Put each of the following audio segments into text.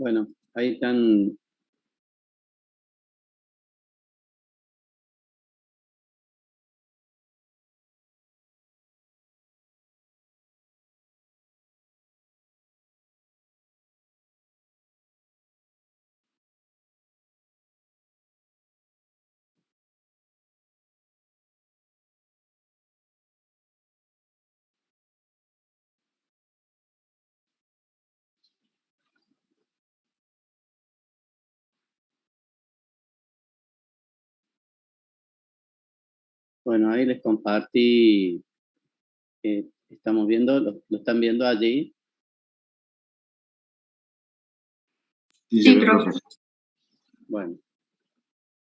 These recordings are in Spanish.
Bueno, ahí están. Bueno, ahí les compartí. Estamos viendo, lo están viendo allí. Sí, profe.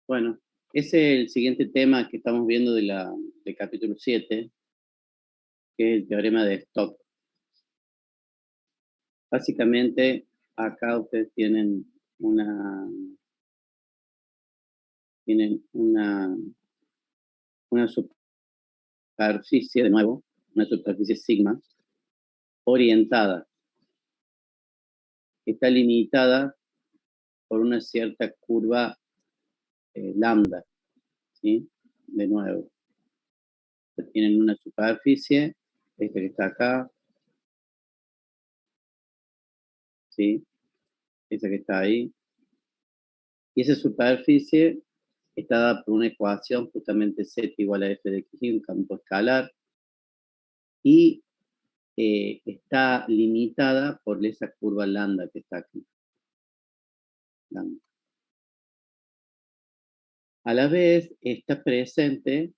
Bueno, ese es el siguiente tema que estamos viendo del capítulo 7, que es el teorema de Stokes. Básicamente, acá ustedes tienen una superficie, de nuevo, una superficie sigma, orientada. Está limitada por una cierta curva lambda, ¿sí? De nuevo. Tienen una superficie, esta que está acá, ¿sí? Esa que está ahí. Y esa superficie está dada por una ecuación, justamente z igual a f de x, un campo escalar, y está limitada por esa curva lambda que está aquí. Lambda. A la vez está presente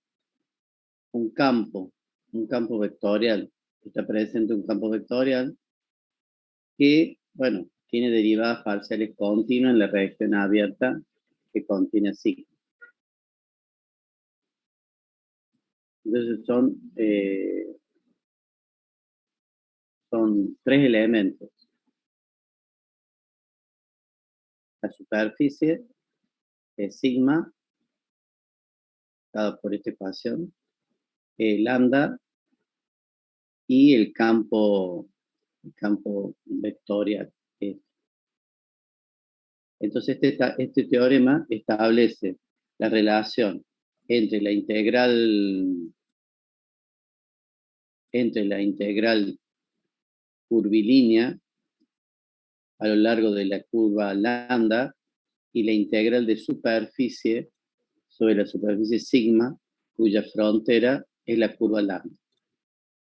un campo vectorial. Está presente un campo vectorial que, bueno, tiene derivadas parciales continuas en la reacción abierta que contiene sigma. Entonces son tres elementos. La superficie es sigma, dada por esta ecuación, lambda, y el campo vectorial. Entonces este teorema establece la relación entre la integral curvilínea a lo largo de la curva lambda y la integral de superficie sobre la superficie sigma, cuya frontera es la curva lambda.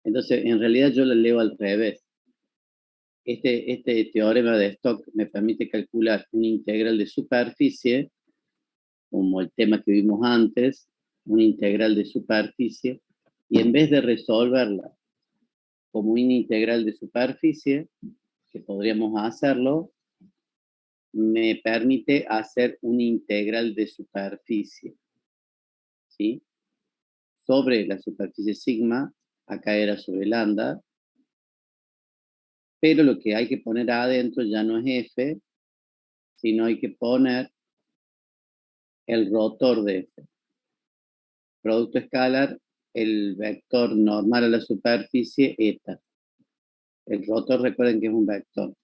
Entonces, en realidad yo la leo al revés. Este teorema de Stokes me permite calcular una integral de superficie, como el tema que vimos antes, una integral de superficie, y en vez de resolverla como una integral de superficie, que podríamos hacerlo, me permite hacer una integral de superficie, ¿sí? Sobre la superficie sigma, acá era sobre lambda, pero lo que hay que poner adentro ya no es f, sino hay que poner el rotor de f. Producto escalar, el vector normal a la superficie, eta. El rotor, recuerden que es un vector.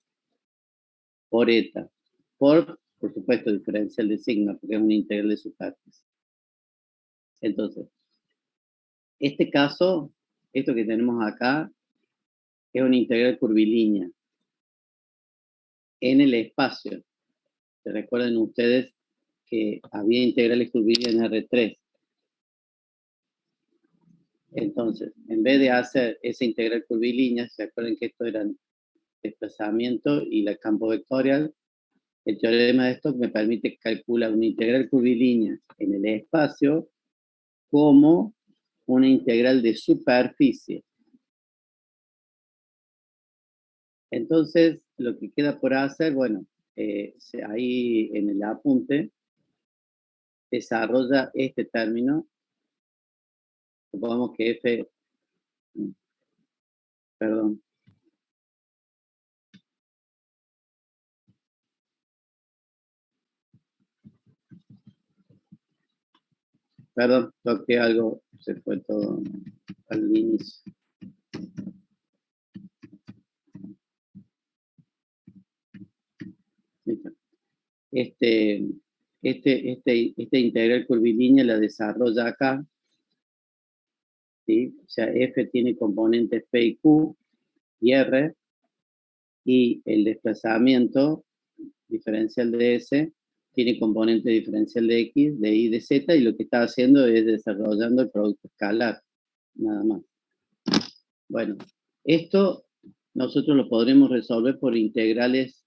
Por eta. Por supuesto, diferencial de sigma, porque es una integral de superficie. Entonces, este caso, esto que tenemos acá, es una integral curvilínea en el espacio. ¿Se recuerdan ustedes que había integrales curvilíneas en R3? Entonces, en vez de hacer esa integral curvilínea, ¿se acuerdan que esto eran desplazamiento y el campo vectorial? El teorema de Stokes me permite calcular una integral curvilínea en el espacio como una integral de superficie. Entonces, lo que queda por hacer, bueno, ahí en el apunte, desarrolla este término. Supongamos que f, perdón, toqué algo, se fue todo al inicio. Esta integral curvilínea la desarrolla acá, ¿sí? O sea, F tiene componentes P y Q y R, y el desplazamiento diferencial de S tiene componente diferencial de X, de Y, de Z, y lo que está haciendo es desarrollando el producto escalar, nada más. Bueno, esto nosotros lo podremos resolver por integrales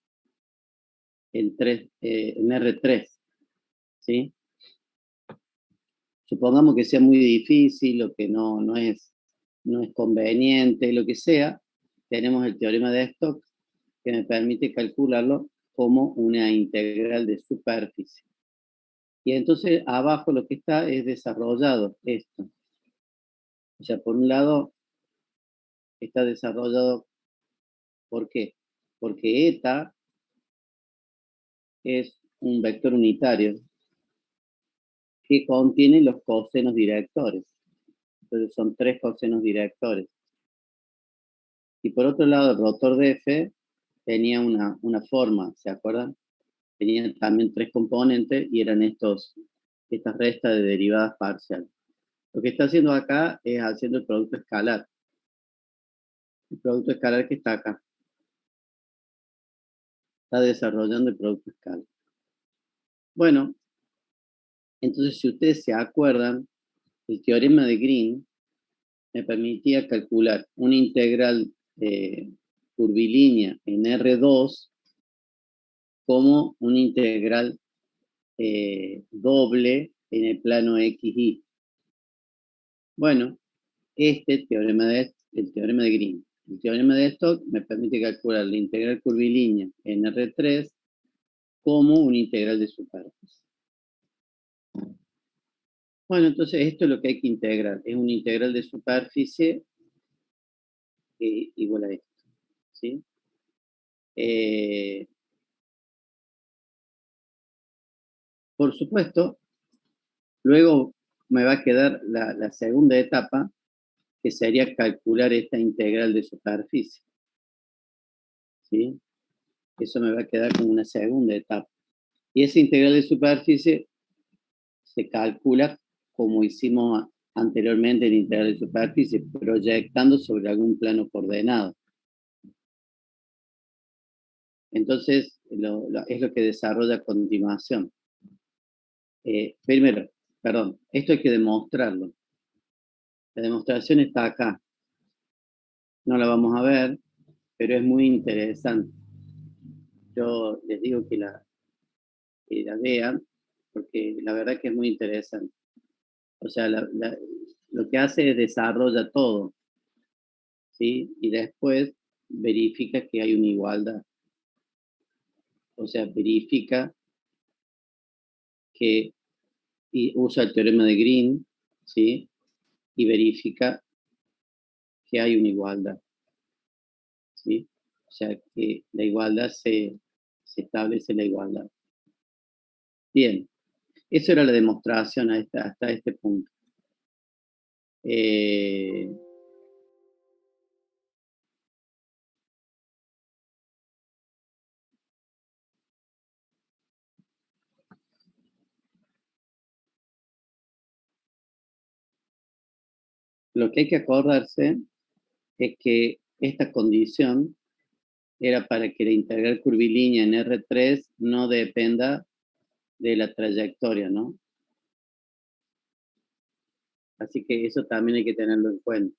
en R3, ¿sí? Supongamos que sea muy difícil o que no es conveniente, lo que sea, tenemos el teorema de Stokes que me permite calcularlo como una integral de superficie. Y entonces abajo lo que está es desarrollado esto. O sea, por un lado está desarrollado, ¿por qué? Porque eta es un vector unitario que contiene los cosenos directores. Entonces son 3 cosenos directores. Y por otro lado, el rotor de F tenía una forma, ¿se acuerdan? Tenía también 3 componentes y eran estas restas de derivadas parciales. Lo que está haciendo acá es haciendo el producto escalar. El producto escalar que está acá. Está desarrollando el producto escalar. Bueno, entonces si ustedes se acuerdan, el teorema de Green me permitía calcular una integral curvilínea en R2 como una integral doble en el plano XY. Bueno, el teorema de Green. El teorema de Stokes me permite calcular la integral curvilínea en R3 como una integral de superficie. Bueno, entonces esto es lo que hay que integrar. Es una integral de superficie igual a esto, ¿sí? Por supuesto, luego me va a quedar la segunda etapa, que sería calcular esta integral de superficie, ¿sí? Eso me va a quedar como una segunda etapa. Y esa integral de superficie se calcula como hicimos anteriormente en integral de superficie, proyectando sobre algún plano coordenado. Entonces, es lo que desarrolla a continuación. Primero, perdón, esto hay que demostrarlo. La demostración está acá. No la vamos a ver, pero es muy interesante. Yo les digo que la vean, porque la verdad que es muy interesante. O sea, lo que hace es desarrolla todo, ¿sí? Y después verifica que hay una igualdad. O sea, verifica que y usa el teorema de Green, ¿sí? Y verifica que hay una igualdad, ¿sí? O sea, que la igualdad se establece la igualdad. Bien, eso era la demostración hasta este punto. Lo que hay que acordarse es que esta condición era para que la integral curvilínea en R3 no dependa de la trayectoria, ¿no? Así que eso también hay que tenerlo en cuenta.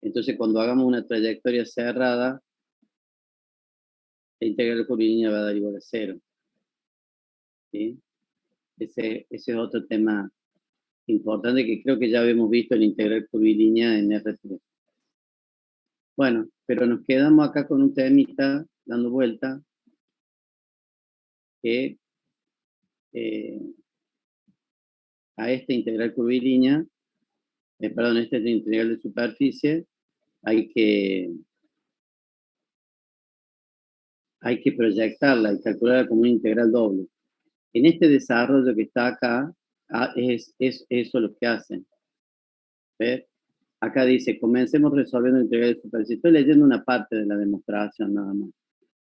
Entonces, cuando hagamos una trayectoria cerrada, la integral curvilínea va a dar igual a 0. ¿Sí? Ese es otro tema importante que creo que ya habíamos visto en la integral curvilínea en R3. Bueno, pero nos quedamos acá con un temita dando vuelta que a esta integral curvilínea, perdón, esta integral de superficie, hay que proyectarla y calcularla como una integral doble. En este desarrollo que está acá, es eso lo que hacen. ¿Ves? Acá dice, comencemos resolviendo la integral de superficie. Estoy leyendo una parte de la demostración nada más.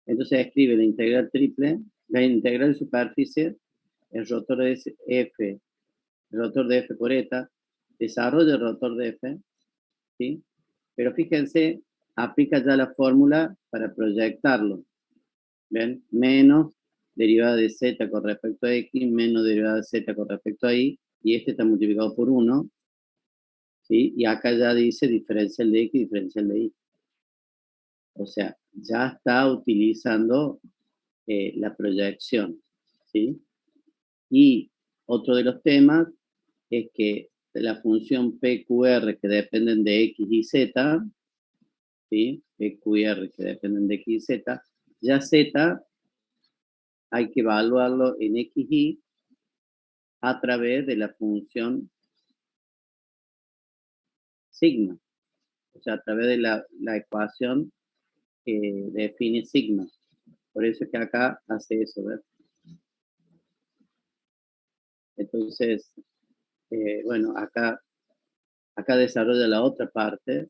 Entonces escribe la integral triple, la integral de superficie, el rotor de F, el rotor de F por eta, desarrolla el rotor de F, ¿sí? Pero fíjense, aplica ya la fórmula para proyectarlo. ¿Ven? Menos derivada de z con respecto a x, menos derivada de z con respecto a y, y este está multiplicado por 1, ¿sí? Y acá ya dice diferencial de x, diferencial de y. O sea, ya está utilizando la proyección, ¿sí? Y otro de los temas es que la función PQR que dependen de x y z, ¿sí? PQR que dependen de x y z, ya z hay que evaluarlo en x, y a través de la función sigma, o sea, a través de la ecuación que define sigma. Por eso es que acá hace eso, ¿verdad? Entonces, bueno, acá desarrolla la otra parte,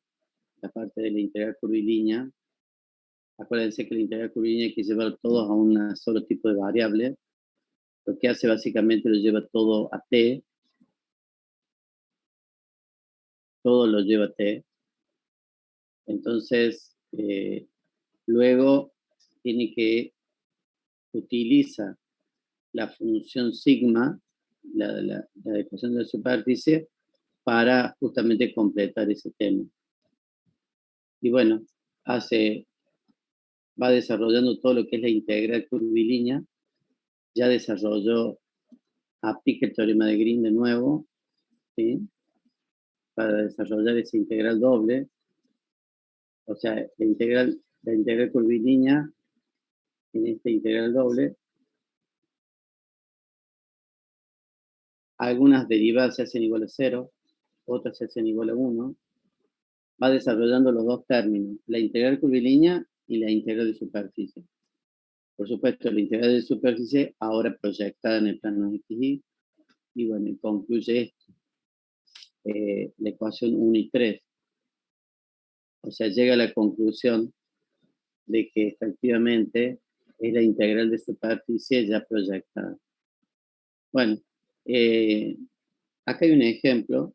la parte de la integral curvilínea. Acuérdense que la integral curvilínea hay que llevar todos a un solo tipo de variable. Lo que hace básicamente lo lleva todo a t, todo lo lleva a t. Entonces, luego tiene que utilizar la función sigma, la ecuación de la superficie, para justamente completar ese tema. Y bueno, va desarrollando todo lo que es la integral curvilínea, ya desarrolló, aplica el teorema de Green de nuevo, ¿sí? Para desarrollar esa integral doble, o sea, la integral curvilínea, en esta integral doble, algunas derivadas se hacen igual a 0, otras se hacen igual a 1, va desarrollando los dos términos, la integral curvilínea y la integral de superficie. Por supuesto, la integral de superficie ahora proyectada en el plano XY, y bueno, concluye esto, la ecuación 1 y 3. O sea, llega a la conclusión de que efectivamente es la integral de superficie ya proyectada. Bueno, acá hay un ejemplo.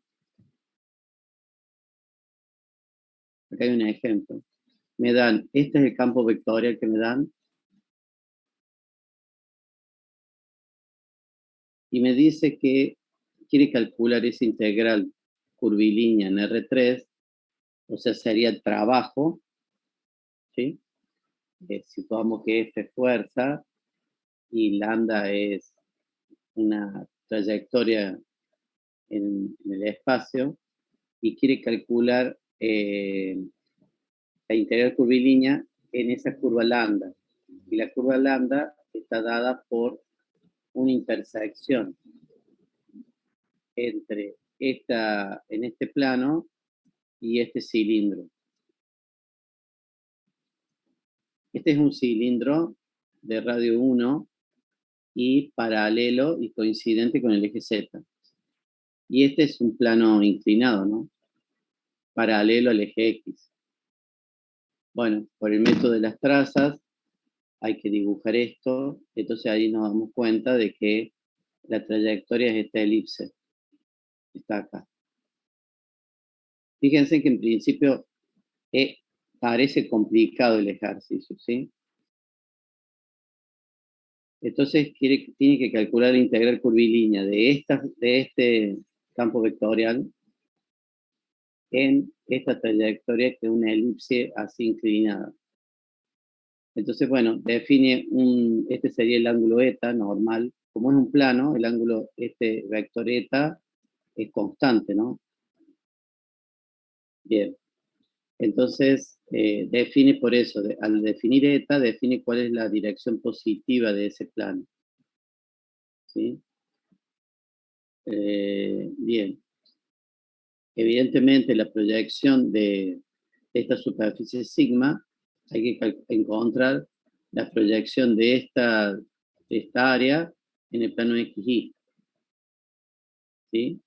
Acá hay un ejemplo. Me dan, este es el campo vectorial que me dan, y me dice que quiere calcular esa integral curvilínea en R3, o sea, sería el trabajo, ¿sí? Situamos que F es fuerza y lambda es una trayectoria en el espacio, y quiere calcular la integral curvilínea en esa curva lambda. Y la curva lambda está dada por una intersección entre en este plano y este cilindro. Este es un cilindro de radio 1 y paralelo y coincidente con el eje Z. Y este es un plano inclinado, ¿no? Paralelo al eje X. Bueno, por el método de las trazas hay que dibujar esto, entonces ahí nos damos cuenta de que la trayectoria es esta elipse, está acá. Fíjense que en principio parece complicado el ejercicio, ¿sí? Entonces tiene que calcular la integral curvilínea de este campo vectorial en esta trayectoria, que es una elipse así inclinada. Entonces, bueno, define este sería el ángulo eta normal. Como es un plano, el ángulo, este vector eta, es constante, ¿no? Bien. Entonces, define por eso, al definir eta, define cuál es la dirección positiva de ese plano. ¿Sí? Bien. Evidentemente, la proyección de esta superficie sigma, hay que encontrar la proyección de esta área en el plano XY. ¿Sí?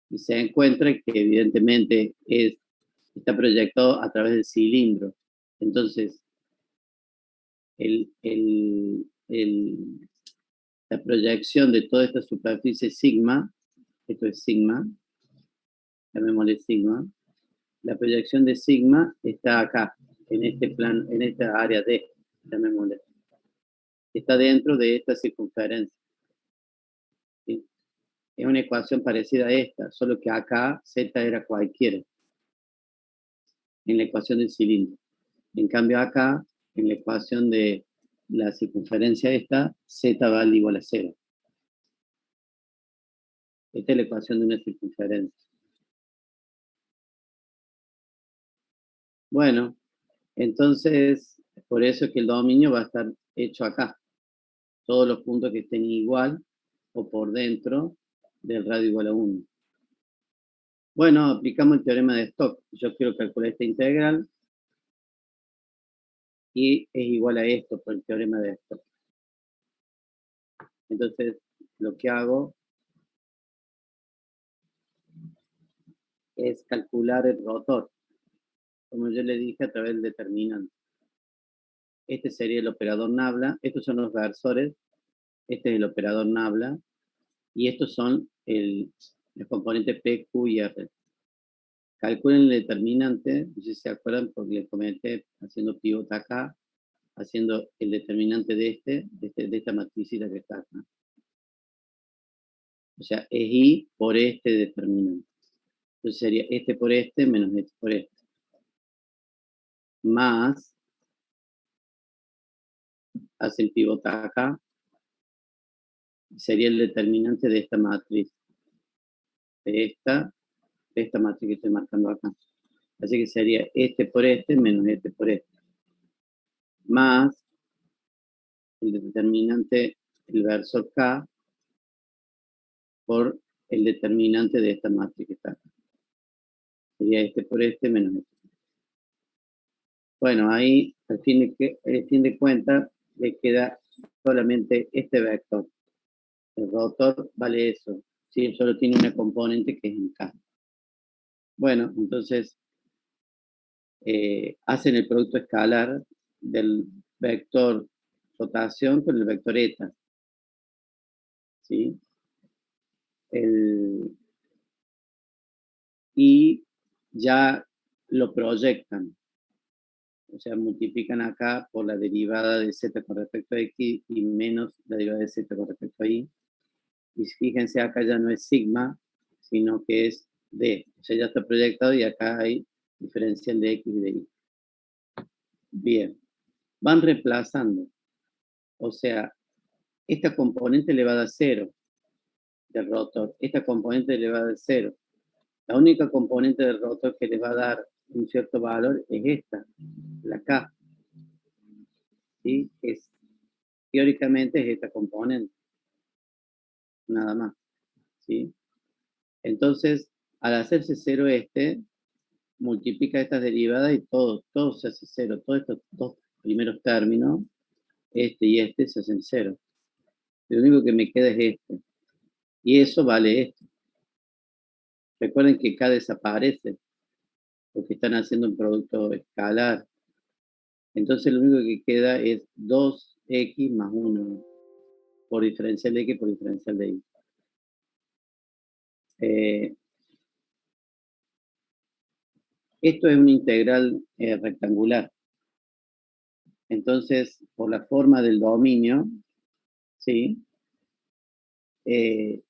Y se encuentra que evidentemente está proyectado a través del cilindro. Entonces, la proyección de toda esta superficie sigma, esto es sigma, llamémosle sigma, la proyección de sigma está acá, en este plano, en esta área D, llamémosle. Está dentro de esta circunferencia. ¿Sí? Es una ecuación parecida a esta, solo que acá Z era cualquiera, en la ecuación del cilindro. En cambio acá, en la ecuación de la circunferencia esta, Z vale igual a 0. Esta es la ecuación de una circunferencia. Bueno, entonces, por eso es que el dominio va a estar hecho acá. Todos los puntos que estén igual o por dentro del radio igual a 1. Bueno, aplicamos el teorema de Stokes. Yo quiero calcular esta integral y es igual a esto por el teorema de Stokes. Entonces, lo que hago es calcular el rotor, como yo le dije, a través del determinante. Este sería el operador nabla, estos son los versores, este es el operador nabla, y estos son los componentes P, Q y R. Calculen el determinante, no sé si se acuerdan porque les comenté haciendo pivot acá, haciendo el determinante de esta matricita que está acá. O sea, es I por este determinante. Entonces sería este por este menos este por este. Más, hacen pivot acá, sería el determinante de esta matriz. De esta matriz que estoy marcando acá. Así que sería este por este menos este por este. Más el determinante, el versor K, por el determinante de esta matriz que está acá. Sería este por este menos este. Bueno, ahí, al fin de cuentas, le queda solamente este vector. El rotor vale eso. ¿Sí? Solo tiene una componente que es en K. Bueno, entonces, hacen el producto escalar del vector rotación con el vector eta. ¿Sí? Y ya lo proyectan. O sea, multiplican acá por la derivada de z con respecto a x y menos la derivada de z con respecto a y. Y fíjense, acá ya no es sigma, sino que es d. O sea, ya está proyectado y acá hay diferencial de x y de y. Bien. Van reemplazando. O sea, esta componente elevada a 0 del rotor, esta componente elevada a 0. La única componente del rotor que le va a dar un cierto valor es esta, la K. ¿Sí? Teóricamente es esta componente. Nada más. ¿Sí? Entonces, al hacerse 0 multiplica estas derivadas y todo se hace 0. Todos estos dos primeros términos, este y este, se hacen 0. Lo único que me queda es este. Y eso vale esto. Recuerden que K desaparece, porque están haciendo un producto escalar. Entonces lo único que queda es 2x más 1 por diferencial de x por diferencial de y. Esto es una integral rectangular. Entonces, por la forma del dominio, ¿sí?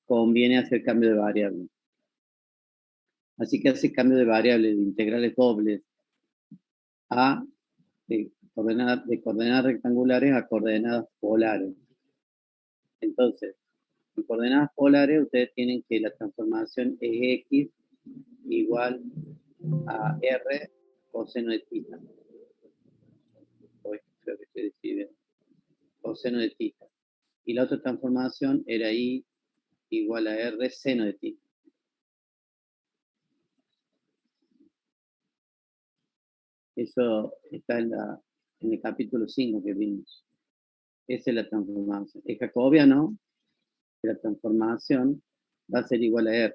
Conviene hacer cambio de variable. Así que hace cambio de variable de integrales dobles de coordenadas rectangulares a coordenadas polares. Entonces, en coordenadas polares, ustedes tienen que la transformación es x igual a r coseno de θ. Creo que estoy decidiendo. Coseno de θ. Y la otra transformación era y igual a r seno de θ. Eso está en el capítulo 5 que vimos. Esa es la transformación. El jacobiano, la transformación va a ser igual a r.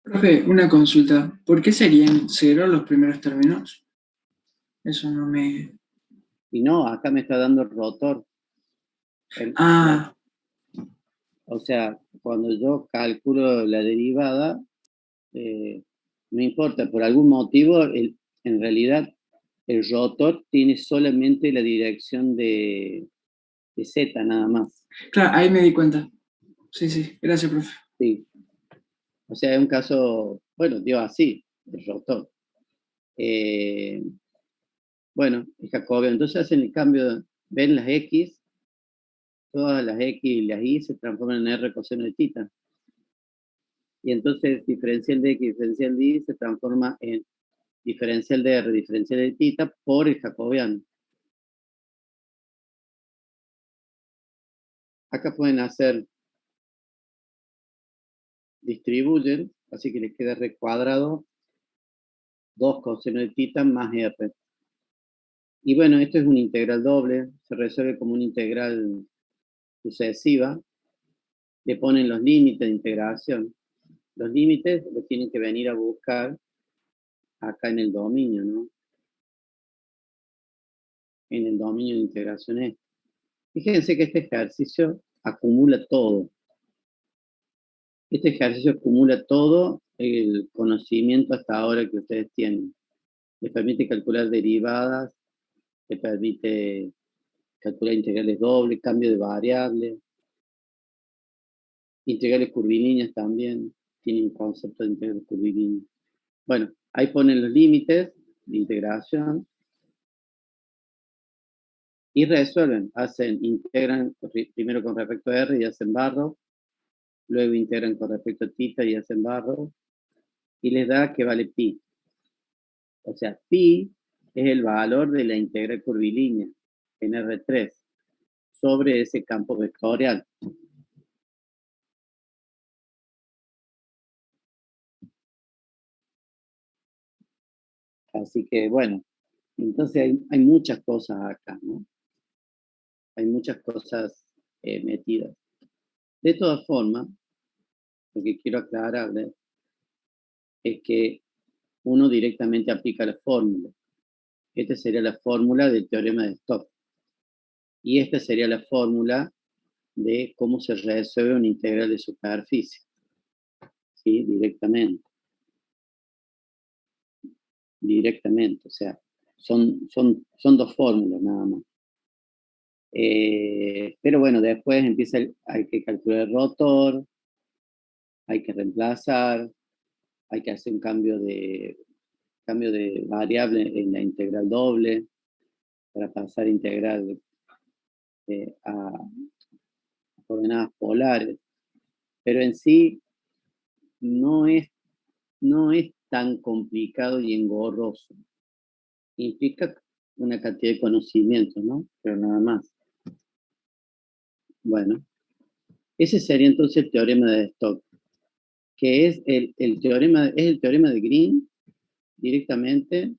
Profe, una consulta. ¿Por qué serían 0 los primeros términos? Eso no me... Y no, acá me está dando el rotor. Ah, O sea, cuando yo calculo la derivada, no importa, por algún motivo, en realidad el rotor tiene solamente la dirección de z nada más. claro, ahí me di cuenta. Sí, sí, gracias, profe. Sí. O sea, es un caso, bueno, dio así, el rotor. Bueno, es jacobiano. Entonces hacen el cambio, ven las x, todas las x y las y se transforman en r coseno de tita. Y entonces diferencial de x, diferencial de y se transforma en diferencial de r, diferencial de tita por el jacobiano. Acá pueden hacer, distribuyen, así que les queda r cuadrado, 2 coseno de tita más r. Y bueno, esto es una integral doble, se resuelve como una integral sucesiva. Le ponen los límites de integración. Los límites los tienen que venir a buscar acá en el dominio, ¿no? En el dominio de integración este. Fíjense que este ejercicio acumula todo. Este ejercicio acumula todo el conocimiento hasta ahora que ustedes tienen. Les permite calcular derivadas, les permite calcular integrales dobles, cambio de variables, integrales curvilíneas también, tienen concepto de integrales curvilíneas. Bueno, ahí ponen los límites de integración y resuelven, integran primero con respecto a R y hacen barro, luego integran con respecto a tita y hacen barro, y les da que vale pi. O sea, pi es el valor de la integral curvilínea en R3 sobre ese campo vectorial. Así que, bueno, entonces hay muchas cosas acá, ¿no? Hay muchas cosas metidas. De todas formas, lo que quiero aclararles es que uno directamente aplica la fórmula. Esta sería la fórmula del teorema de Stokes. Y esta sería la fórmula de cómo se resuelve una integral de superficie. ¿Sí? Directamente. Directamente. O sea, son dos fórmulas nada más. Pero bueno, después hay que calcular el rotor, hay que reemplazar, hay que hacer un cambio de variable en la integral doble para pasar integral a coordenadas polares. Pero en sí no es tan complicado y engorroso. Implica una cantidad de conocimientos, ¿no? Pero nada más. Bueno, ese sería entonces el teorema de Stokes, que es el teorema de Green directamente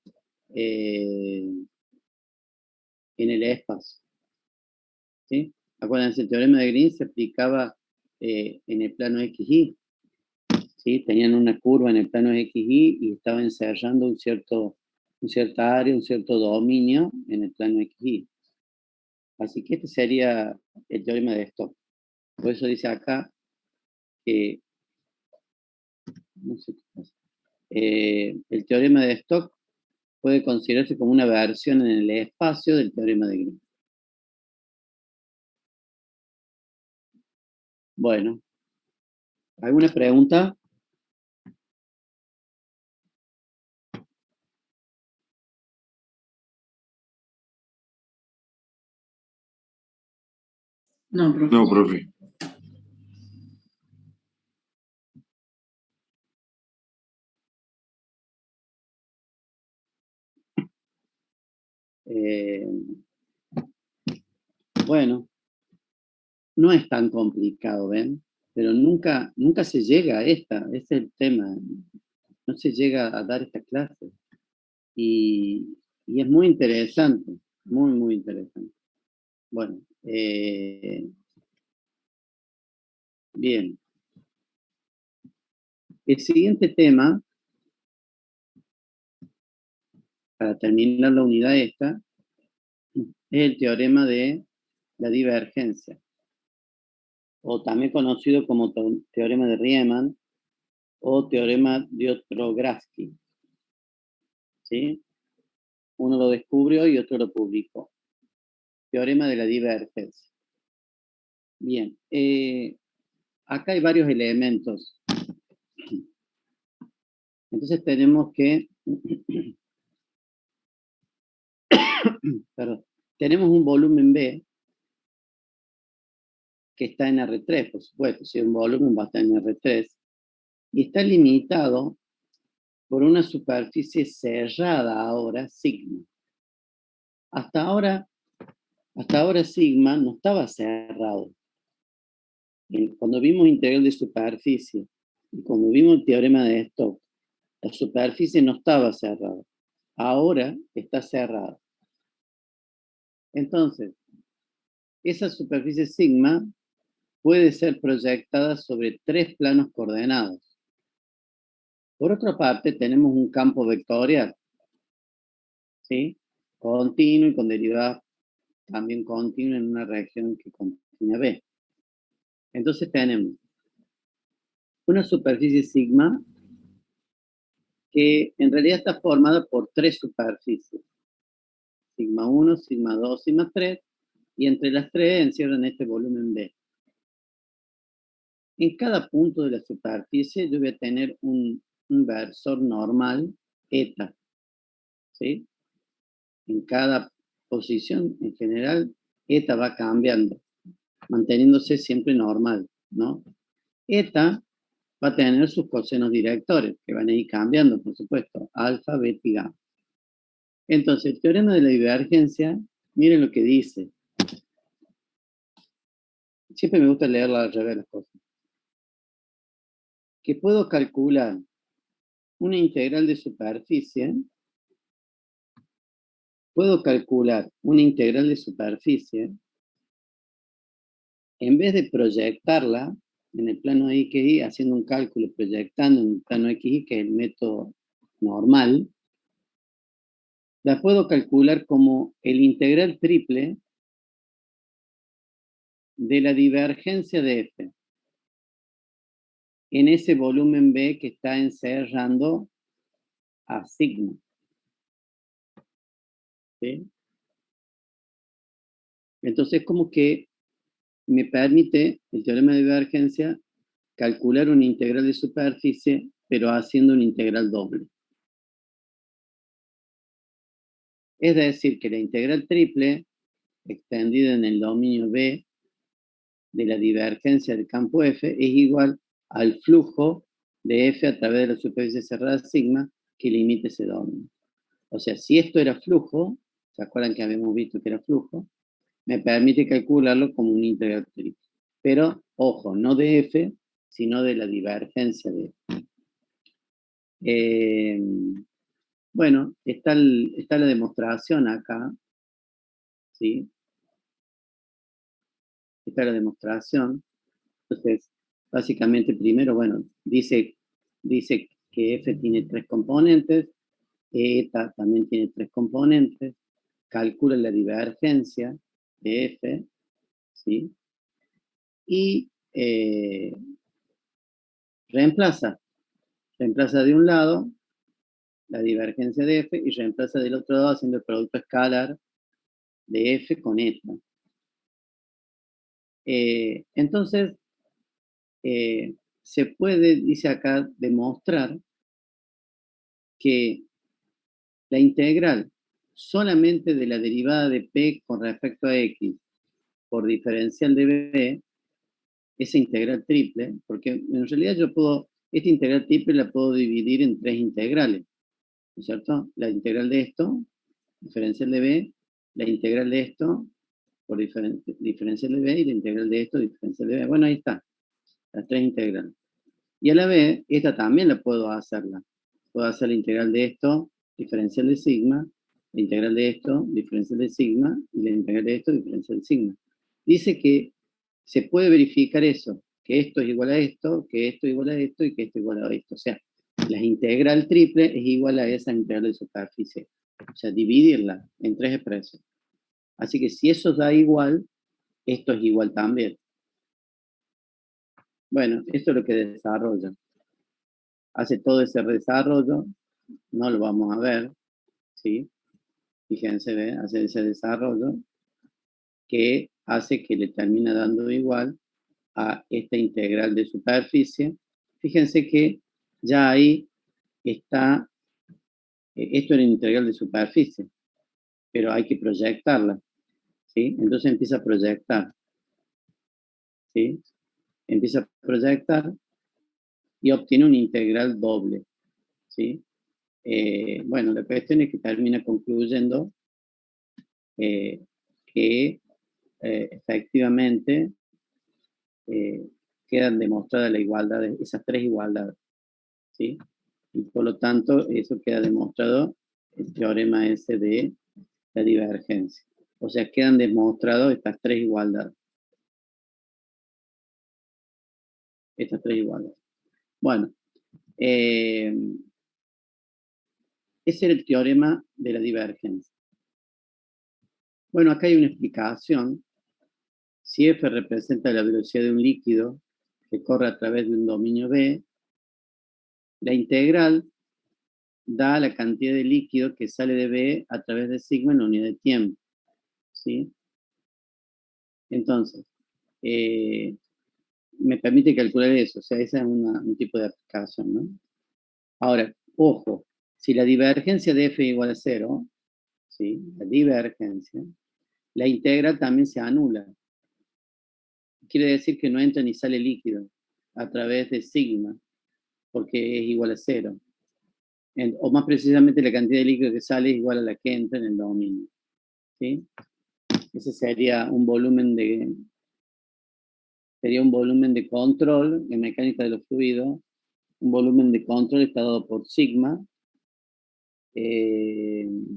en el espacio. ¿Sí? Acuérdense, el teorema de Green se aplicaba en el plano XY. ¿Sí? Tenían una curva en el plano XY y estaba encerrando cierta área, un cierto dominio en el plano XY. Así que este sería el teorema de Stokes. Por eso dice acá que, no sé qué pasa, el teorema de Stokes puede considerarse como una versión en el espacio del teorema de Green. Bueno, ¿alguna pregunta? No, profe. No, profe. Bueno, no es tan complicado, ¿ven? Pero nunca se llega a ese es el tema. No se llega a dar esta clase. Y es muy interesante, muy, muy interesante. Bueno, bien. El siguiente tema, para terminar la unidad esta, es el teorema de la divergencia, o también conocido como teorema de Riemann o teorema de Ostrogradski. ¿Sí? Uno lo descubrió y otro lo publicó. Teorema de la divergencia. Bien, acá hay varios elementos. Entonces tenemos que, perdón, tenemos un volumen B que está en R3, por supuesto, si un volumen va a estar en R3, y está limitado por una superficie cerrada ahora, sigma. Hasta ahora sigma no estaba cerrado. Cuando vimos integral de superficie y cuando vimos el teorema de Stokes, la superficie no estaba cerrada. Ahora está cerrada. Entonces, esa superficie sigma puede ser proyectada sobre 3 planos coordenados. Por otra parte, tenemos un campo vectorial, ¿sí? Continuo y con derivada también continua en una región que contiene B. Entonces tenemos una superficie sigma que en realidad está formada por 3 superficies. Sigma 1, sigma 2, sigma 3, y entre las 3 encierran este volumen B. En cada punto de la superficie yo voy a tener un versor normal, eta, ¿sí? En cada posición, en general, eta va cambiando, manteniéndose siempre normal, ¿no? Eta va a tener sus cosenos directores, que van a ir cambiando, por supuesto, alfa, beta y gamma. Entonces, el teorema de la divergencia, miren lo que dice. Siempre me gusta leerla al revés las cosas. Que puedo calcular una integral de superficie, en vez de proyectarla en el plano XY, haciendo un cálculo, proyectando en el plano XY, que es el método normal, la puedo calcular como el integral triple de la divergencia de F en ese volumen B que está encerrando a sigma. ¿Sí? Entonces, como que me permite el teorema de divergencia calcular una integral de superficie, pero haciendo una integral doble. Es decir, que la integral triple, extendida en el dominio B de la divergencia del campo F, es igual al flujo de F a través de la superficie cerrada sigma que limita ese dominio. O sea, si esto era flujo, ¿se acuerdan que habíamos visto que era flujo? Me permite calcularlo como una integral triple. Pero, ojo, no de F, sino de la divergencia de F. Bueno, está la demostración acá, ¿sí? Está la demostración. Entonces, básicamente, primero, bueno, dice que F tiene 3 componentes, eta también tiene 3 componentes, calcula la divergencia de F, ¿sí? Y reemplaza de un lado la divergencia de F y reemplaza del otro lado haciendo el producto escalar de F con eta. Entonces, se puede, dice acá, demostrar que la integral solamente de la derivada de P con respecto a X por diferencial de B, esa integral triple, porque en realidad yo puedo, esta integral triple la puedo dividir en 3 integrales, ¿no es cierto? La integral de esto, diferencial de B, la integral de esto, por diferencial de B, y la integral de esto, diferencial de B. Bueno, ahí está, las 3 integrales. Y a la vez, esta también la puedo hacerla. Puedo hacer la integral de esto, diferencial de sigma, la integral de esto, diferencial de sigma, y la integral de esto, diferencial de sigma. Dice que se puede verificar eso, que esto es igual a esto, que esto es igual a esto, y que esto es igual a esto. O sea, la integral triple es igual a esa integral de superficie. O sea, dividirla en 3 expresiones. Así que si eso da igual, esto es igual también. Bueno, esto es lo que desarrolla. Hace todo ese desarrollo, no lo vamos a ver, ¿sí? Fíjense, ¿ve? Hace ese desarrollo que hace que le termina dando igual a esta integral de superficie. Fíjense que ya ahí está, esto era integral de superficie, pero hay que proyectarla, ¿sí? Entonces empieza a proyectar, ¿sí? Empieza a proyectar y obtiene una integral doble, ¿sí? Bueno, la cuestión es que termina concluyendo que efectivamente quedan demostradas la igualdad, esas tres igualdades, ¿sí? Y por lo tanto, eso queda demostrado el teorema ese de la divergencia. O sea, quedan demostradas estas tres igualdades. Estas tres igualdades. Bueno, ese era el teorema de la divergencia. Bueno, acá hay una explicación. Si F representa la velocidad de un líquido que corre a través de un dominio B, la integral da la cantidad de líquido que sale de B a través de sigma en la unidad de tiempo, ¿sí? Entonces, me permite calcular eso, o sea, ese es un tipo de aplicación, ¿no? Ahora, ojo, si la divergencia de F igual a 0, ¿sí? La divergencia, la integral también se anula. Quiere decir que no entra ni sale líquido a través de sigma, porque es igual a 0. O más precisamente la cantidad de líquido que sale es igual a la que entra en el dominio, ¿sí? Ese sería un volumen de control en mecánica de los fluidos. Un volumen de control está dado por sigma. Un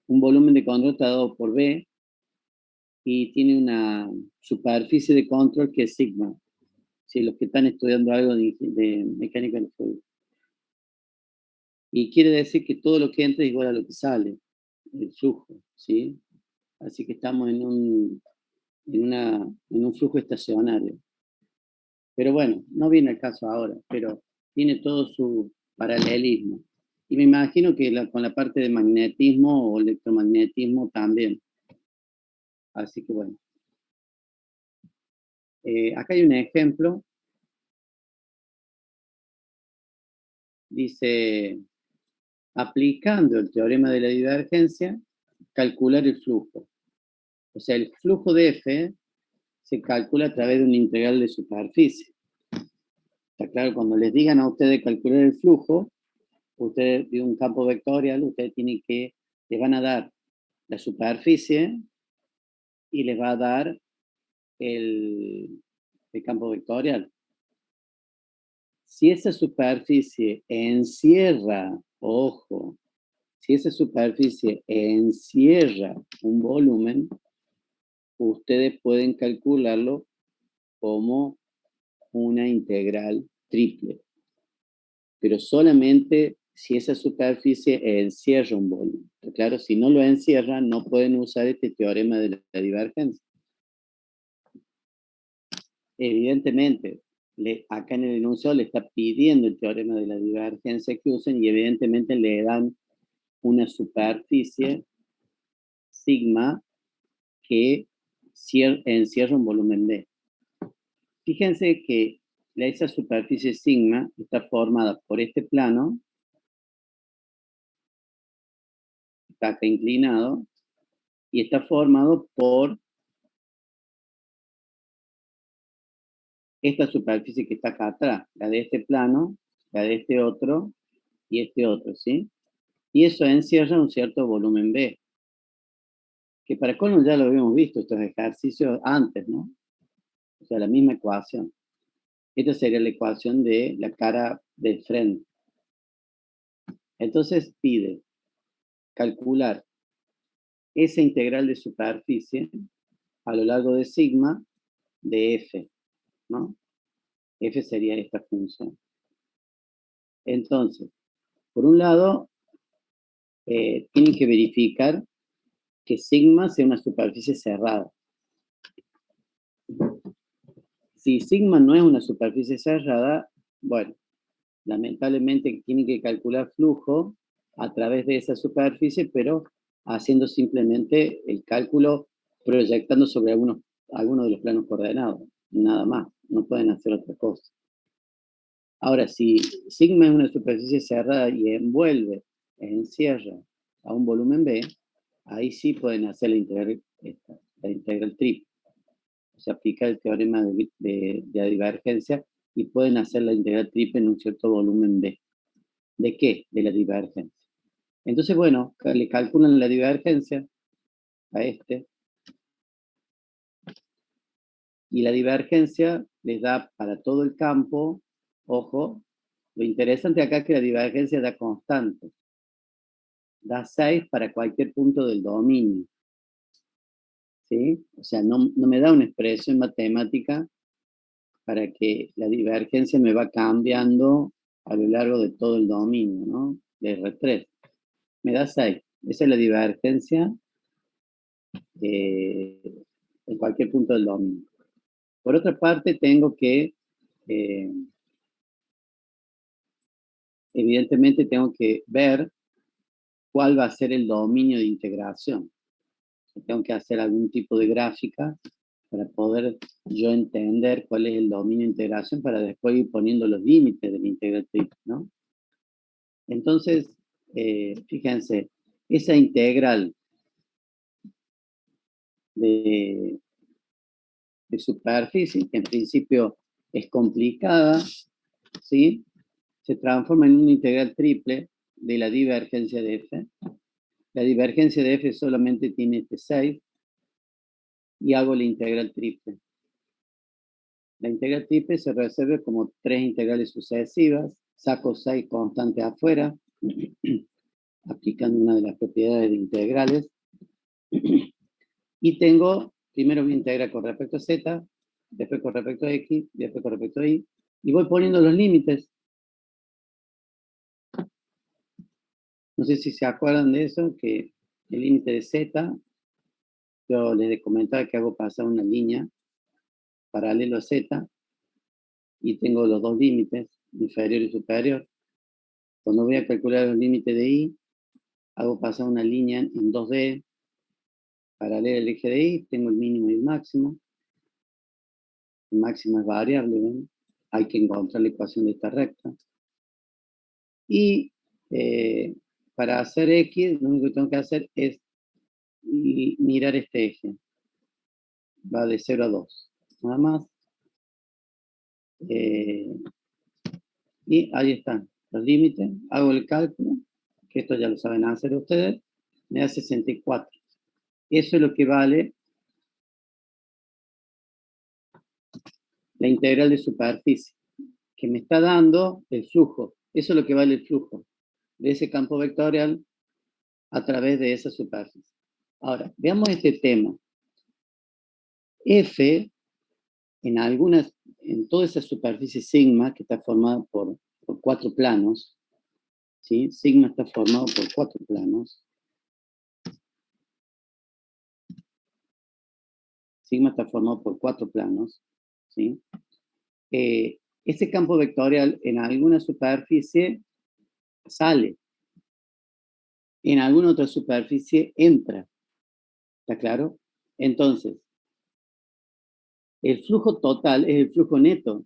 volumen de control está dado por B y tiene una superficie de control que es sigma. Si los que están estudiando algo de mecánica de los fluidos. Y quiere decir que todo lo que entra es igual a lo que sale, el flujo, ¿sí? Así que estamos en un flujo estacionario. Pero bueno, no viene el caso ahora, pero tiene todo su paralelismo. Y me imagino que con la parte de magnetismo o electromagnetismo también. Así que bueno. Acá hay un ejemplo. Dice, aplicando el teorema de la divergencia, calcular el flujo. O sea, el flujo de F se calcula a través de una integral de superficie. Está claro, cuando les digan a ustedes calcular el flujo, ustedes de un campo vectorial, ustedes tienen que, les van a dar la superficie y les va a dar el campo vectorial. Si esa superficie encierra, ojo, si esa superficie encierra un volumen, ustedes pueden calcularlo como una integral triple. Pero solamente si esa superficie encierra un volumen. Claro, si no lo encierra, no pueden usar este teorema de la divergencia. Evidentemente, acá en el enunciado le está pidiendo el teorema de la divergencia que usen y evidentemente le dan una superficie sigma que encierra un volumen B. Fíjense que esa superficie sigma está formada por este plano, está acá inclinado, y está formado por esta superficie que está acá atrás, la de este plano, la de este otro y este otro, ¿sí? Y eso encierra un cierto volumen B, que para colmo ya lo habíamos visto, estos ejercicios antes, ¿no? O sea, la misma ecuación. Esta sería la ecuación de la cara del frente. Entonces pide calcular esa integral de superficie a lo largo de sigma de f, ¿no? F sería esta función. Entonces, por un lado, tienen que verificar que sigma sea una superficie cerrada. Si sigma no es una superficie cerrada, bueno, lamentablemente tienen que calcular flujo a través de esa superficie, pero haciendo simplemente el cálculo proyectando sobre algunos de los planos coordenados, nada más, no pueden hacer otra cosa. Ahora, si sigma es una superficie cerrada y envuelve, encierra a un volumen B, ahí sí pueden hacer la integral triple. Se aplica el teorema de la divergencia y pueden hacer la integral triple en un cierto volumen B. ¿De qué? De la divergencia. Entonces, bueno, le calculan la divergencia a este. Y la divergencia les da para todo el campo, ojo, lo interesante acá es que la divergencia da constante. Da 6 para cualquier punto del dominio. ¿Sí? O sea, no me da una expresión matemática para que la divergencia me va cambiando a lo largo de todo el dominio, ¿no? De R3. Me da 6. Esa es la divergencia en cualquier punto del dominio. Por otra parte, tengo que, evidentemente, tengo que ver cuál va a ser el dominio de integración. Tengo que hacer algún tipo de gráfica para poder yo entender cuál es el dominio de integración para después ir poniendo los límites de la integral triple, ¿no? Entonces, fíjense, esa integral de superficie, que en principio es complicada, ¿sí? Se transforma en una integral triple de la divergencia de f. La divergencia de f solamente tiene este 6 y hago la integral triple. La integral triple se resuelve como 3 integrales sucesivas, saco 6 constantes afuera, aplicando una de las propiedades de integrales, y tengo, primero mi integral con respecto a z, después con respecto a x, después con respecto a y voy poniendo los límites. No sé si se acuerdan de eso, que el límite de z, yo les comentaba que hago pasar una línea paralelo a z, y tengo los dos límites, inferior y superior. Cuando voy a calcular los límites de y, hago pasar una línea en 2D, paralela al eje de y, tengo el mínimo y el máximo. El máximo es variable, ¿ven? Hay que encontrar la ecuación de esta recta. Y para hacer x, lo único que tengo que hacer es mirar este eje. Va de 0 a 2. Nada más. Y ahí están los límites. Hago el cálculo, que esto ya lo saben hacer ustedes. Me da 64. Eso es lo que vale la integral de superficie, que me está dando el flujo. Eso es lo que vale el flujo de ese campo vectorial a través de esa superficie. Ahora, veamos este tema. F, en toda esa superficie sigma, que está formada por 4 planos, ¿sí? Sigma está formado por 4 planos. Sigma está formado por 4 planos, ¿sí? Ese campo vectorial en alguna superficie sale, en alguna otra superficie entra. ¿Está claro? Entonces, el flujo total es el flujo neto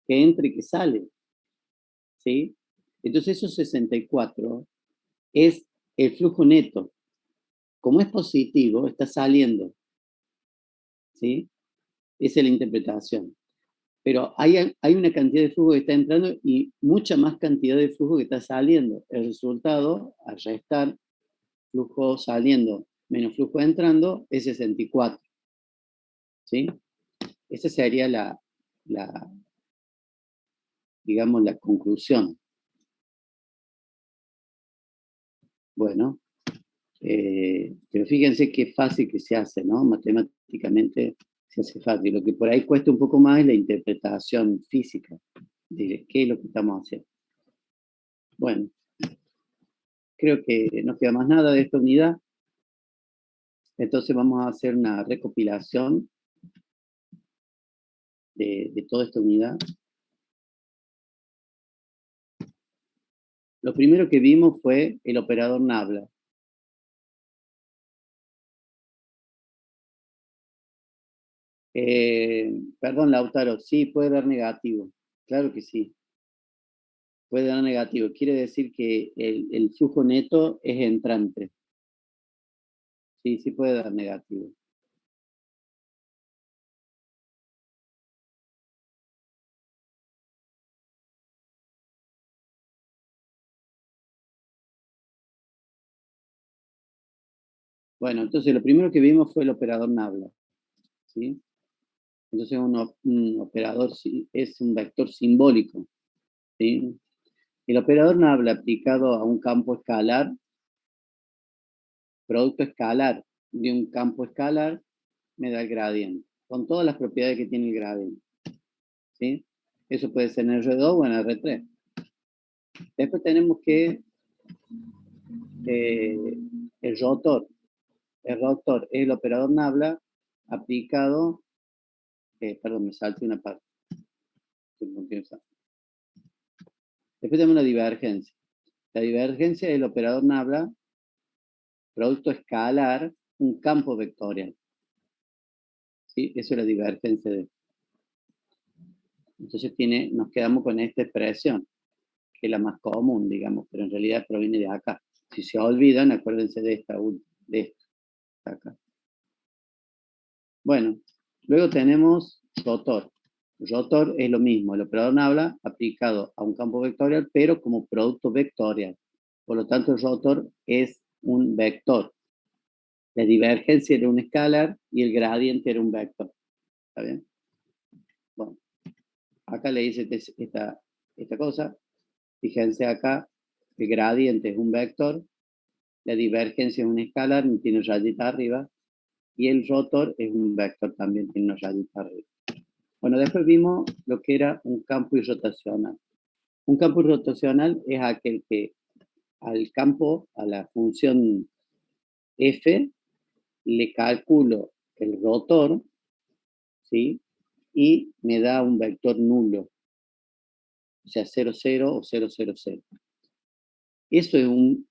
que entra y que sale. ¿Sí? Entonces, esos 64 es el flujo neto. Como es positivo, está saliendo. ¿Sí? Esa es la interpretación. Pero hay una cantidad de flujo que está entrando y mucha más cantidad de flujo que está saliendo. El resultado, al restar flujo saliendo menos flujo entrando, es 64. ¿Sí? Esa sería digamos, la conclusión. Bueno, pero fíjense qué fácil que se hace, ¿no? Matemáticamente se hace fácil. Lo que por ahí cuesta un poco más es la interpretación física de qué es lo que estamos haciendo. Bueno, creo que no queda más nada de esta unidad. Entonces vamos a hacer una recopilación de toda esta unidad. Lo primero que vimos fue el operador Nabla. Perdón, Lautaro, sí, puede dar negativo. Claro que sí. Puede dar negativo. Quiere decir que el flujo neto es entrante. Sí, sí puede dar negativo. Bueno, entonces lo primero que vimos fue el operador Nabla. ¿Sí? Entonces un operador es un vector simbólico. ¿Sí? El operador Nabla aplicado a un campo escalar, producto escalar de un campo escalar, me da el gradiente, con todas las propiedades que tiene el gradiente. ¿Sí? Eso puede ser en R2 o en R3. Después tenemos que el rotor. El rotor es el operador Nabla aplicado, perdón, me salté una parte. Después tenemos la divergencia. La divergencia es el operador Nabla, producto escalar, un campo vectorial. ¿Sí? Eso es la divergencia de. Entonces nos quedamos con esta expresión, que es la más común, digamos, pero en realidad proviene de acá. Si se olvidan, acuérdense de esta, de esto, acá. Bueno, luego tenemos rotor. Rotor es lo mismo, el operador Nabla aplicado a un campo vectorial, pero como producto vectorial. Por lo tanto, el rotor es un vector. La divergencia era un escalar y el gradiente era un vector. ¿Está bien? Bueno, acá le hice esta cosa. Fíjense acá, el gradiente es un vector, la divergencia es un escalar, tiene rayita arriba, y el rotor es un vector también, tiene una rayita arriba. Bueno, después vimos lo que era un campo irrotacional. Un campo irrotacional es aquel que al campo, a la función f, le calculo el rotor, ¿sí? Y me da un vector nulo, o sea, 0, 0 o 0, 0, 0. Eso es un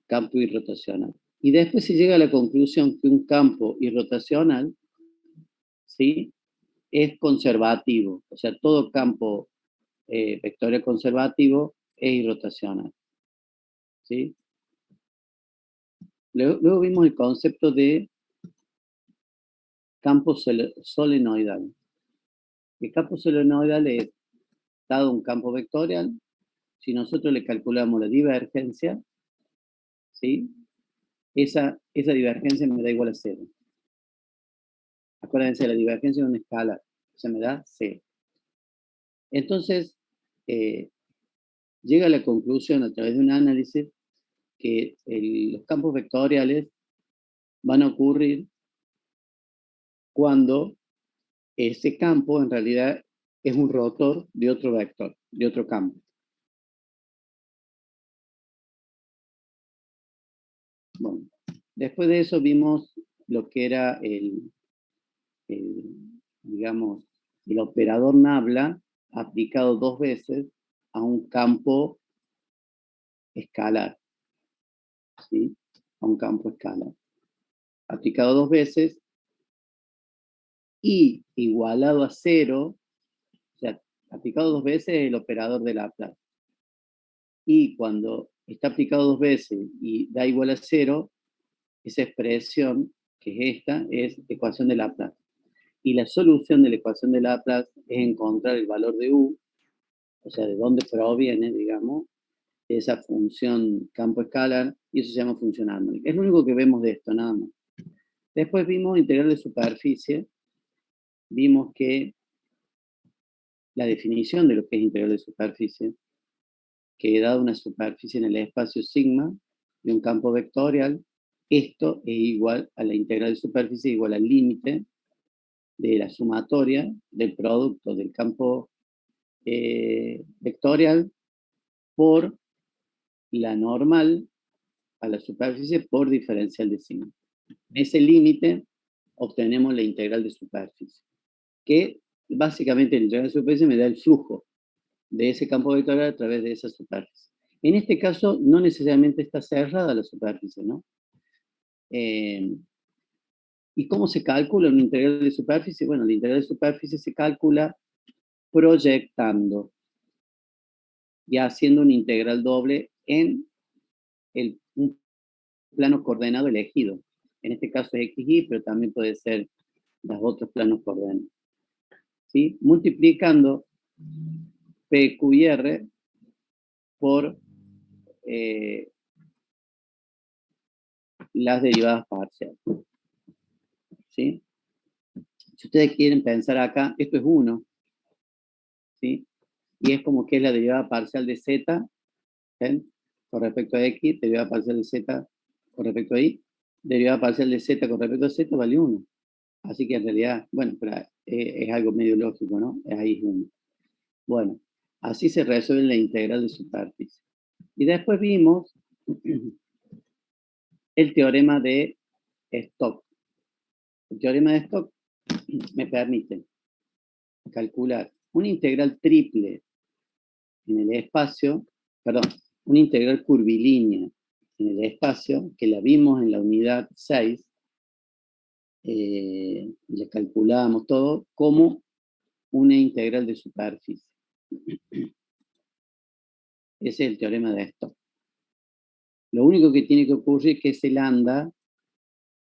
campo irrotacional. Y después se llega a la conclusión que un campo irrotacional, ¿sí? Es conservativo, o sea, todo campo vectorial conservativo es irrotacional. ¿Sí? Luego vimos el concepto de campo solenoidal. El campo solenoidal es, dado un campo vectorial, si nosotros le calculamos la divergencia, ¿sí? Esa divergencia me da igual a 0. Acuérdense, la divergencia es una escala, o sea, me da 0. Entonces, llega a la conclusión a través de un análisis que los campos vectoriales van a ocurrir cuando ese campo en realidad es un rotor de otro vector, de otro campo. Bueno, después de eso vimos lo que era digamos, el operador Nabla aplicado 2 veces a un campo escalar, ¿sí? A un campo escalar. Aplicado 2 veces y igualado a 0, o sea, aplicado 2 veces el operador de Laplace. Y cuando está aplicado 2 veces y da igual a 0, esa expresión, que es esta, es ecuación de Laplace. Y la solución de la ecuación de Laplace es encontrar el valor de U, o sea, de dónde proviene, digamos, esa función campo escalar, y eso se llama función armónica. Es lo único que vemos de esto, nada más. Después vimos integral de superficie, vimos que la definición de lo que es integral de superficie, que dado una superficie en el espacio sigma de un campo vectorial, esto es igual a la integral de superficie, igual al límite de la sumatoria del producto del campo vectorial por la normal a la superficie por diferencial de signo. En ese límite obtenemos la integral de superficie, que básicamente la integral de superficie me da el flujo de ese campo vectorial a través de esa superficie. En este caso, no necesariamente está cerrada la superficie, ¿no? ¿Y cómo se calcula una integral de superficie? Bueno, la integral de superficie se calcula proyectando y haciendo una integral doble en un plano coordenado elegido. En este caso es XY, pero también puede ser los otros planos coordenados. ¿Sí? Multiplicando PQR por las derivadas parciales. ¿Sí? Si ustedes quieren pensar acá, esto es 1, ¿sí? Y es como que es la derivada parcial de Z, ¿ven? Con respecto a X, derivada parcial de Z con respecto a Y, derivada parcial de Z con respecto a Z vale 1. Así que en realidad, bueno, pero es algo medio lógico, ¿no? Ahí es 1. Bueno, así se resuelve la integral de superficie. Y después vimos el teorema de Stokes. El teorema de Stokes me permite calcular una integral triple en el espacio, perdón, una integral curvilínea en el espacio, que la vimos en la unidad 6, y la calculamos todo como una integral de superficie. Ese es el teorema de Stokes. Lo único que tiene que ocurrir es que ese lambda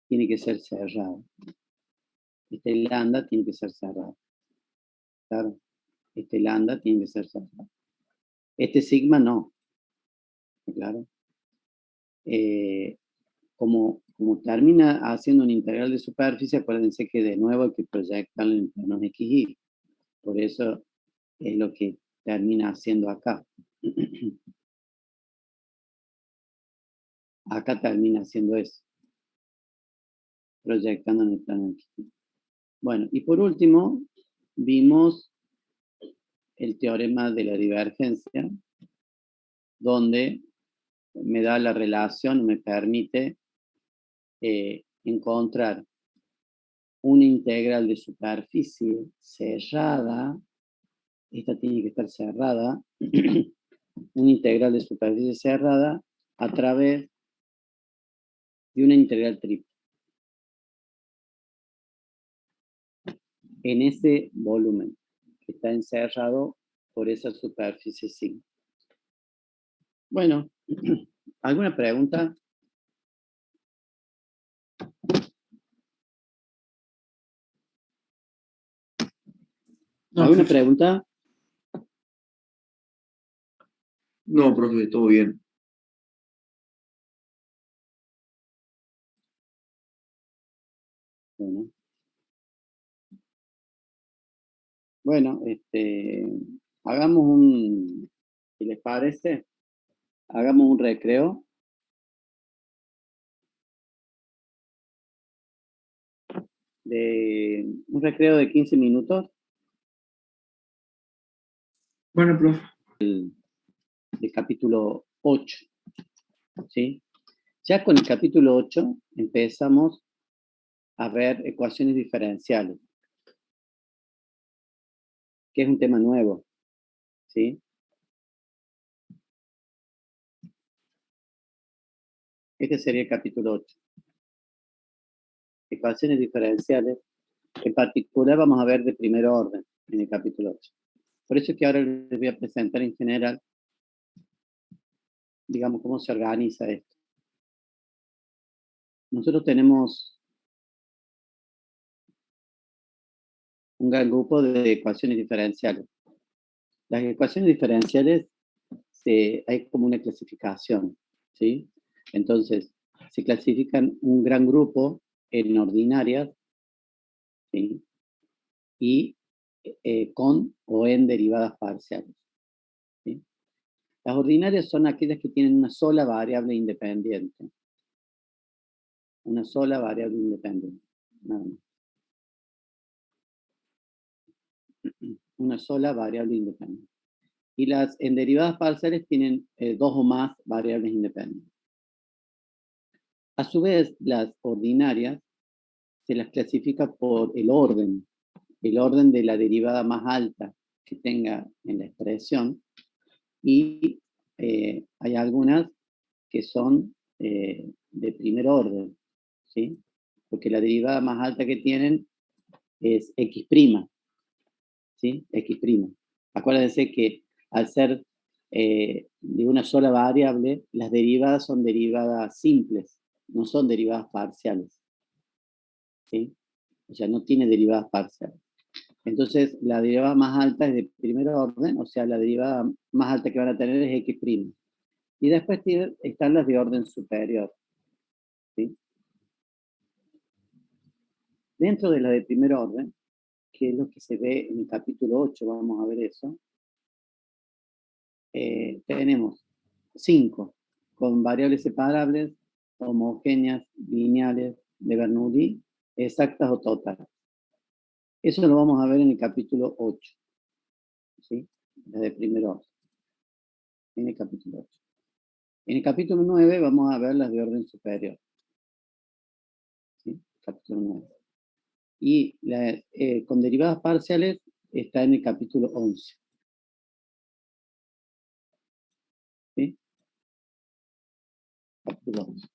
tiene que ser cerrado. Este lambda tiene que ser cerrado. Claro, este lambda tiene que ser cerrado. Este sigma no. Claro. Como termina haciendo una integral de superficie, acuérdense que de nuevo hay que proyectarlo en planos XY. Por eso es lo que termina haciendo acá. Acá termina haciendo eso. Proyectando en el plano XY. Bueno, y por último, vimos el teorema de la divergencia, donde me da la relación, me permite encontrar una integral de superficie cerrada, esta tiene que estar cerrada, una integral de superficie cerrada a través de una integral triple. En ese volumen que está encerrado por esa superficie sigma. Bueno, ¿alguna pregunta? ¿Alguna pregunta? No, profe, todo bien. Bueno, hagamos si les parece, hagamos un recreo. Un recreo de 15 minutos. Bueno, profe. El capítulo 8. ¿Sí? Ya con el capítulo 8 empezamos a ver ecuaciones diferenciales, que es un tema nuevo. ¿Sí? Este sería el capítulo 8. Ecuaciones diferenciales. En particular vamos a ver de primer orden en el capítulo 8. Por eso es que ahora les voy a presentar en general, digamos, cómo se organiza esto. Nosotros tenemos un gran grupo de ecuaciones diferenciales. Las ecuaciones diferenciales hay como una clasificación, ¿sí? Entonces, se clasifican un gran grupo en ordinarias, ¿sí? Y con o en derivadas parciales, ¿sí? Las ordinarias son aquellas que tienen una sola variable independiente. Una sola variable independiente. Nada más. Una sola variable independiente. Y las en derivadas parciales tienen dos o más variables independientes. A su vez, las ordinarias se las clasifica por el orden de la derivada más alta que tenga en la expresión, y hay algunas que son de primer orden, ¿sí? Porque la derivada más alta que tienen es x', ¿sí? X'. Acuérdense que al ser de una sola variable, las derivadas son derivadas simples, no son derivadas parciales, ¿sí? O sea, no tiene derivadas parciales. Entonces, la derivada más alta es de primer orden, o sea, la derivada más alta que van a tener es x'. Y después están las de orden superior, ¿sí? Dentro de la de primer orden, que es lo que se ve en el capítulo 8, vamos a ver eso, tenemos 5 con variables separables, homogéneas, lineales, de Bernoulli, exactas o totales. Eso lo vamos a ver en el capítulo 8, ¿sí? La de primer orden, en el capítulo 8. En el capítulo 9 vamos a ver las de orden superior, ¿sí? Capítulo 9. Y con derivadas parciales está en el capítulo 11. ¿Sí? Capítulo 11.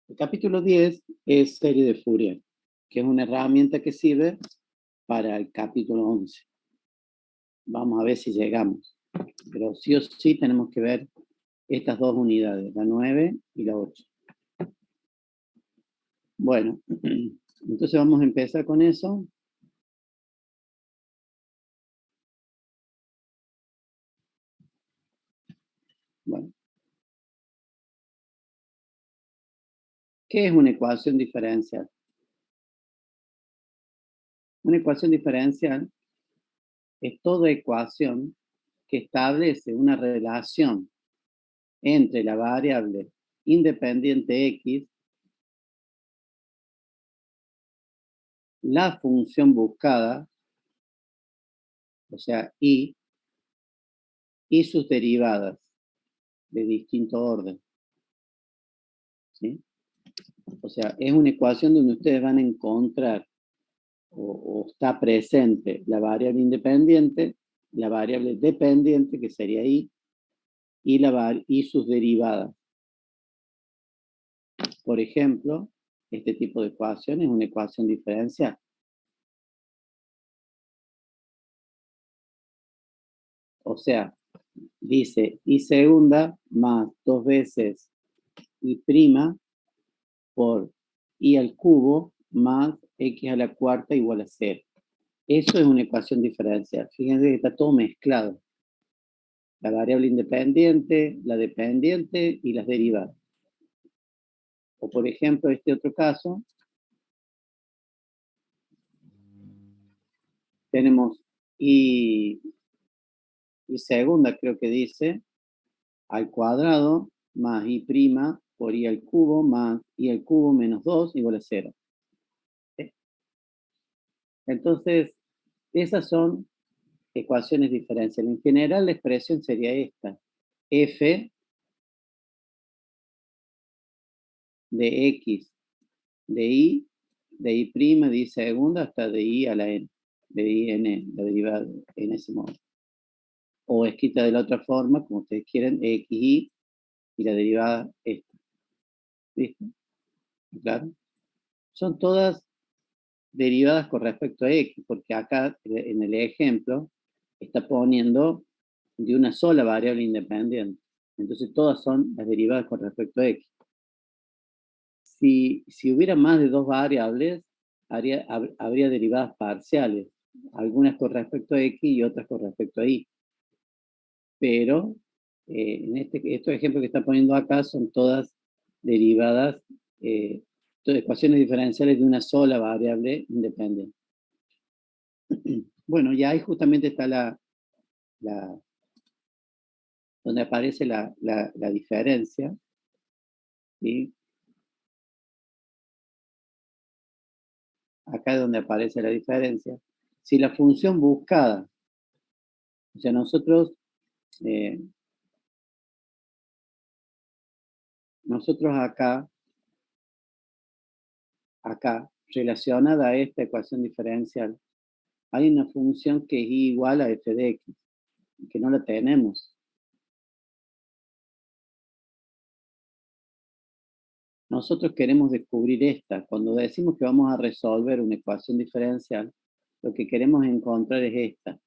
El capítulo 10 es serie de Fourier, que es una herramienta que sirve para el capítulo 11. Vamos a ver si llegamos. Pero sí o sí tenemos que ver estas dos unidades, la 9 y la 8. Bueno, entonces vamos a empezar con eso. Bueno. ¿Qué es una ecuación diferencial? Una ecuación diferencial es toda ecuación que establece una relación entre la variable independiente x, la función buscada, o sea, y sus derivadas de distinto orden, ¿sí? O sea, es una ecuación donde ustedes van a encontrar o está presente la variable independiente, la variable dependiente, que sería y sus derivadas. Por ejemplo, este tipo de ecuación es una ecuación diferencial. O sea, dice y segunda más 2 veces y prima por y al cubo más x a la cuarta igual a 0. Eso es una ecuación diferencial. Fíjense que está todo mezclado. La variable independiente, la dependiente y las derivadas. O por ejemplo, este otro caso, tenemos y segunda, creo que dice, al cuadrado más y prima por y al cubo más y al cubo menos 2 igual a 0. ¿Sí? Entonces, esas son ecuaciones diferenciales. En general, la expresión sería esta. F de x, de y prima, de y segunda, hasta de y a la n, de y n, la derivada en ese modo. O escrita de la otra forma, como ustedes quieren, xy y la derivada esta. ¿Listo? ¿Claro? Son todas derivadas con respecto a x, porque acá en el ejemplo está poniendo de una sola variable independiente. Entonces todas son las derivadas con respecto a x. Si hubiera más de dos variables, habría derivadas parciales, algunas con respecto a x y otras con respecto a y. Pero en estos ejemplos que está poniendo acá son todas derivadas, todas ecuaciones diferenciales de una sola variable independiente. Bueno, y ahí justamente está donde aparece la diferencia, ¿sí? Acá es donde aparece la diferencia. Si la función buscada, o sea, nosotros acá acá, relacionada a esta ecuación diferencial, hay una función que es igual a f de x, que no la tenemos. Nosotros queremos descubrir esta. Cuando decimos que vamos a resolver una ecuación diferencial, lo que queremos encontrar es esta.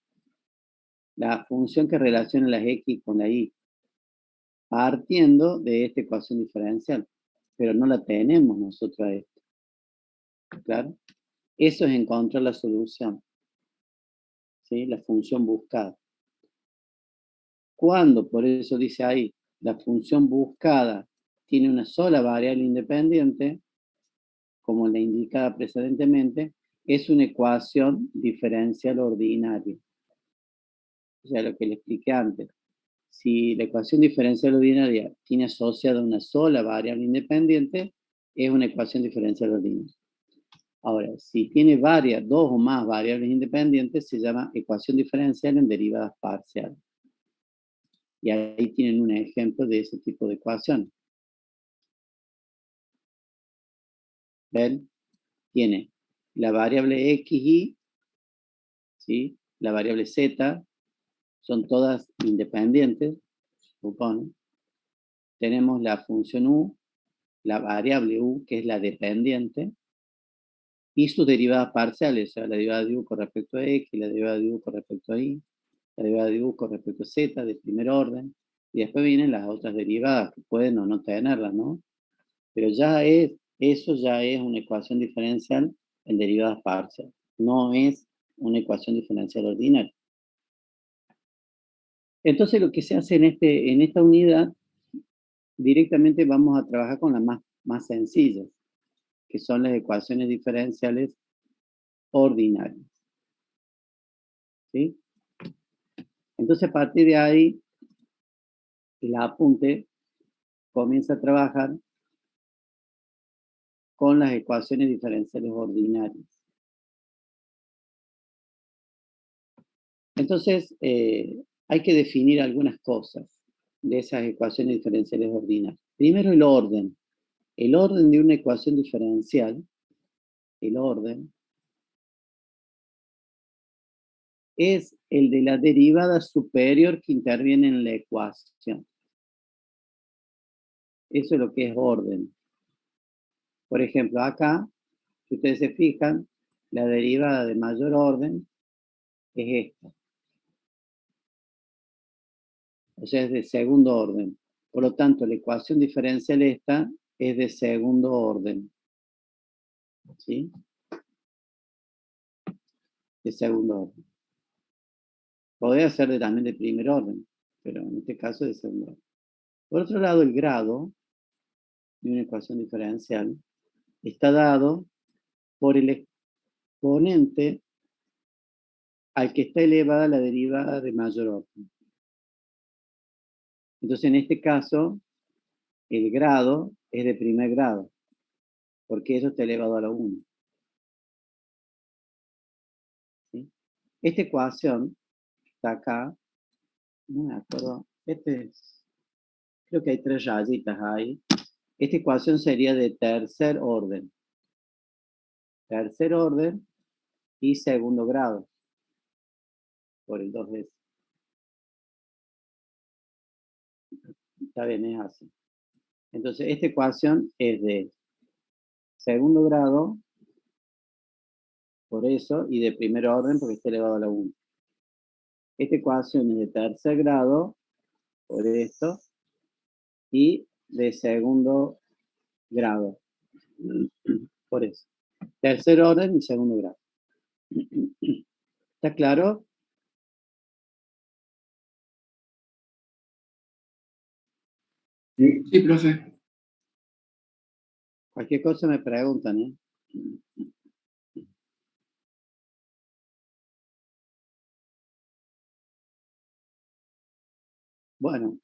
La función que relaciona las x con la y, partiendo de esta ecuación diferencial. Pero no la tenemos nosotros a esta. ¿Claro? Eso es encontrar la solución. ¿Sí? La función buscada. Cuando, por eso dice ahí, la función buscada tiene una sola variable independiente, como la indicada precedentemente, es una ecuación diferencial ordinaria. O sea, lo que le expliqué antes. Si la ecuación diferencial ordinaria tiene asociada una sola variable independiente, es una ecuación diferencial ordinaria. Ahora, si tiene dos o más variables independientes, se llama ecuación diferencial en derivadas parciales. Y ahí tienen un ejemplo de ese tipo de ecuación. ¿Ven? Tiene la variable x, y, ¿sí? La variable z, son todas independientes, supone. Tenemos la función u, la variable u, que es la dependiente, y sus derivadas parciales, o sea, la derivada de u con respecto a x, la derivada de u con respecto a y, la derivada de u con respecto a z, de primer orden, y después vienen las otras derivadas, que pueden o no tenerlas, ¿no? Pero eso ya es una ecuación diferencial en derivadas parciales, no es una ecuación diferencial ordinaria. Entonces lo que se hace en esta unidad, directamente vamos a trabajar con las más sencillas, que son las ecuaciones diferenciales ordinarias. ¿Sí? Entonces a partir de ahí, el apunte comienza a trabajar con las ecuaciones diferenciales ordinarias. Entonces, hay que definir algunas cosas de esas ecuaciones diferenciales ordinarias. Primero, el orden. El orden de una ecuación diferencial, el orden, es el de la derivada superior que interviene en la ecuación. Eso es lo que es orden. Por ejemplo, acá, si ustedes se fijan, la derivada de mayor orden es esta. O sea, es de segundo orden. Por lo tanto, la ecuación diferencial esta es de segundo orden. ¿Sí? De segundo orden. Podría ser también de primer orden, pero en este caso de segundo orden. Por otro lado, el grado de una ecuación diferencial está dado por el exponente al que está elevada la derivada de mayor orden. Entonces, en este caso, el grado es de primer grado, porque eso está elevado a la 1. ¿Sí? Esta ecuación está acá, no me acuerdo, creo que hay 3 rayitas ahí. Esta ecuación sería de tercer orden. Tercer orden y segundo grado, por el 2S. Está bien, es así. Entonces, esta ecuación es de segundo grado, por eso, y de primer orden, porque está elevado a la 1. Esta ecuación es de tercer grado, por esto, y de segundo grado, por eso. Tercer orden y segundo grado. ¿Está claro? Sí, profe. Cualquier cosa me preguntan, ¿eh? Bueno.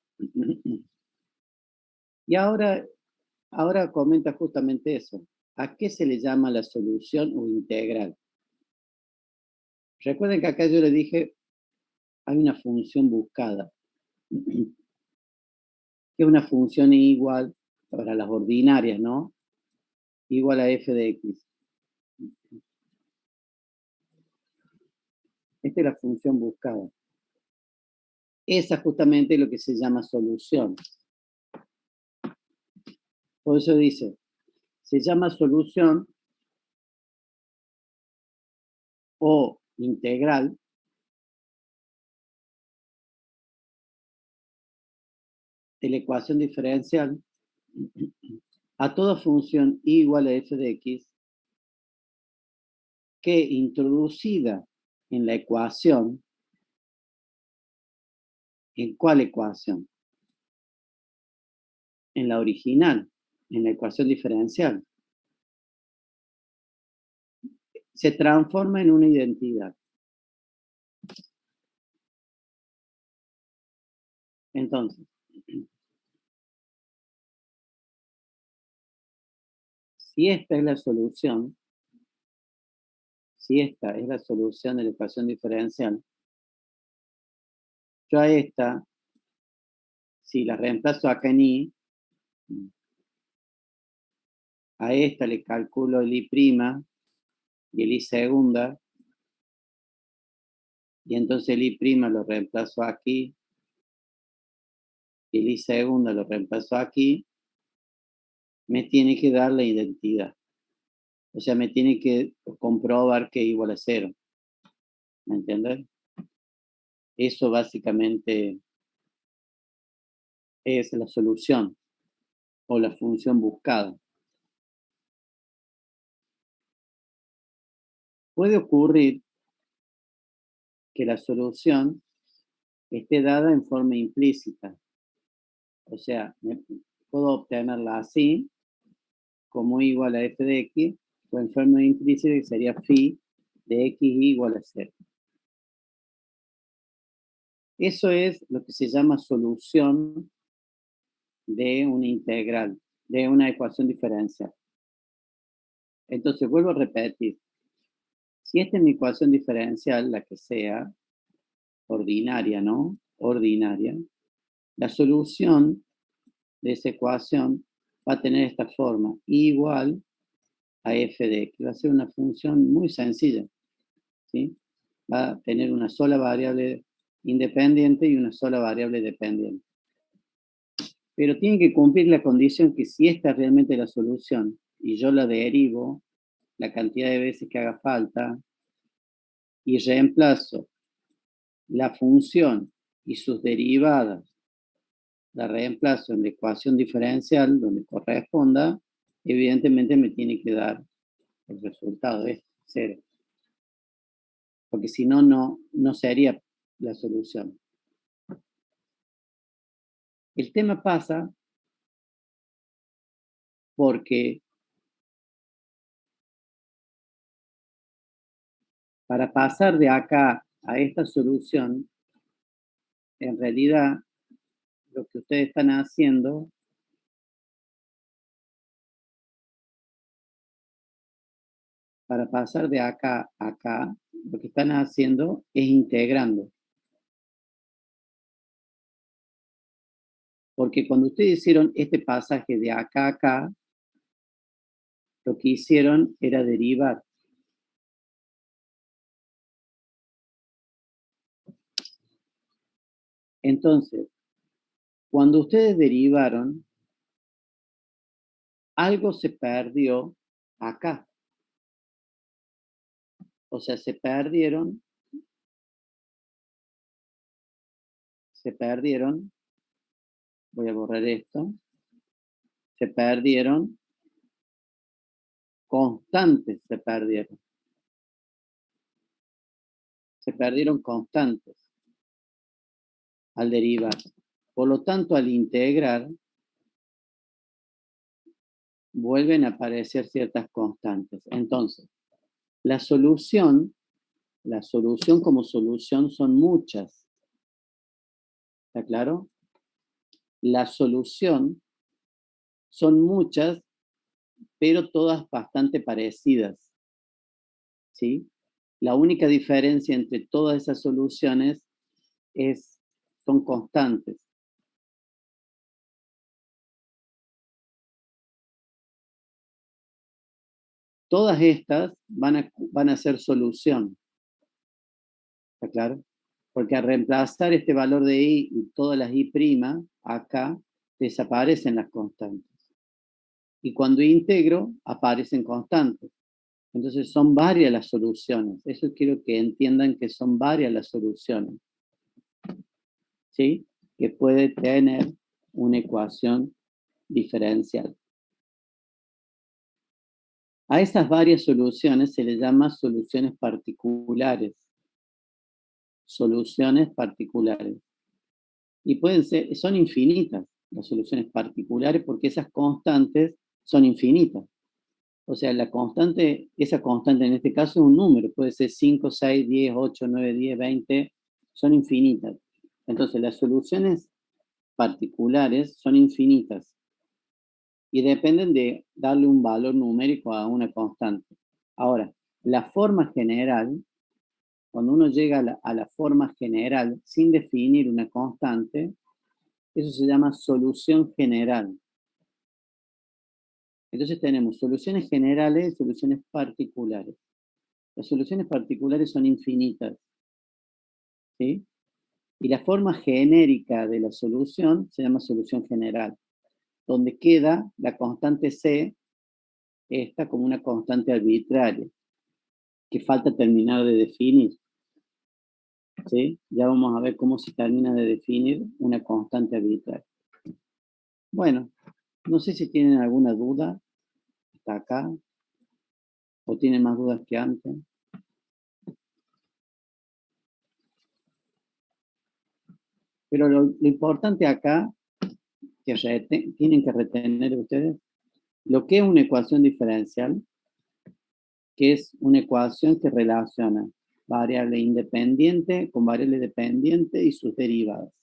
Y ahora comenta justamente eso. ¿A qué se le llama la solución o integral? Recuerden que acá yo les dije, hay una función buscada, que es una función igual para las ordinarias, ¿no? igual a f de x. Esta es la función buscada. Esa es justamente lo que se llama solución. Por eso dice, se llama solución o integral de la ecuación diferencial a toda función y igual a f de x que introducida en la ecuación. ¿En cuál ecuación? En la original, en la ecuación diferencial. Se transforma en una identidad. Entonces, si esta es la solución, si esta es la solución de la ecuación diferencial, yo a esta, si la reemplazo acá en i, a esta le calculo el i' y el i segunda, y entonces el i' lo reemplazo aquí, y el i segunda lo reemplazo aquí, me tiene que dar la identidad. O sea, me tiene que comprobar que es igual a 0. ¿Me entiendes? Eso básicamente es la solución o la función buscada. Puede ocurrir que la solución esté dada en forma implícita. O sea, puedo obtenerla así, como igual a f de x, o en forma implícita que sería phi de x igual a 0. Eso es lo que se llama solución de una integral, de una ecuación diferencial. Entonces, vuelvo a repetir. Si esta es mi ecuación diferencial, la que sea, ordinaria, ¿no? Ordinaria. La solución de esa ecuación va a tener esta forma, igual a f de x. Va a ser una función muy sencilla, ¿sí? Va a tener una sola variable independiente y una sola variable dependiente. Pero tiene que cumplir la condición que si esta es realmente la solución y yo la derivo la cantidad de veces que haga falta y reemplazo la función y sus derivadas, la reemplazo en la ecuación diferencial donde corresponda, evidentemente me tiene que dar el resultado de 0. Porque si no, no sería la solución. El tema pasa porque para pasar de acá a esta solución, en realidad lo que ustedes están haciendo para pasar de acá a acá, lo que están haciendo es integrando. Porque cuando ustedes hicieron este pasaje de acá a acá, lo que hicieron era derivar. Entonces, cuando ustedes derivaron, algo se perdió acá. O sea, se perdieron, voy a borrar esto, se perdieron, constantes se perdieron constantes al derivar. Por lo tanto, al integrar, vuelven a aparecer ciertas constantes. Entonces, la solución como solución son muchas. ¿Está claro? La solución son muchas, pero todas bastante parecidas. ¿Sí? La única diferencia entre todas esas soluciones son constantes. todas estas van a ser solución. ¿Está claro? Porque al reemplazar este valor de i y todas las i', acá desaparecen las constantes. Y cuando integro, aparecen constantes. Entonces son varias las soluciones. Eso quiero que entiendan que son varias las soluciones. ¿Sí? Que puede tener una ecuación diferencial. A esas varias soluciones se les llama soluciones particulares. Soluciones particulares. Y pueden ser, son infinitas las soluciones particulares porque esas constantes son infinitas. O sea, la constante, esa constante en este caso es un número, puede ser 5, 6, 10, 8, 9, 10, 20, son infinitas. Entonces, las soluciones particulares son infinitas y dependen de darle un valor numérico a una constante. Ahora, la forma general, cuando uno llega a la forma general sin definir una constante, eso se llama solución general. Entonces tenemos soluciones generales y soluciones particulares. Las soluciones particulares son infinitas, ¿sí? Y la forma genérica de la solución se llama solución general, donde queda la constante C, esta como una constante arbitraria, que falta terminar de definir. ¿Sí? Ya vamos a ver cómo se termina de definir una constante arbitraria. Bueno, no sé si tienen alguna duda hasta acá, o tienen más dudas que antes. Pero lo importante acá, que tienen que retener ustedes, lo que es una ecuación diferencial, que es una ecuación que relaciona variable independiente con variable dependiente y sus derivadas.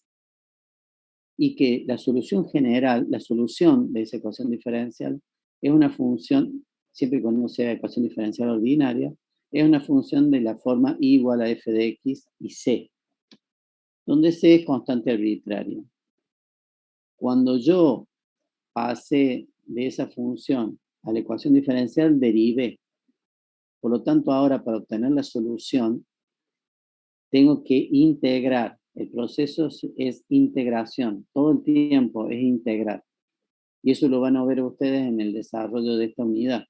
Y que la solución general, la solución de esa ecuación diferencial, es una función, siempre y cuando sea ecuación diferencial ordinaria, es una función de la forma i igual a f de x y c, donde c es constante arbitraria. Cuando yo pasé de esa función a la ecuación diferencial, derivé. Por lo tanto, ahora para obtener la solución, tengo que integrar. El proceso es integración. Todo el tiempo es integrar. Y eso lo van a ver ustedes en el desarrollo de esta unidad.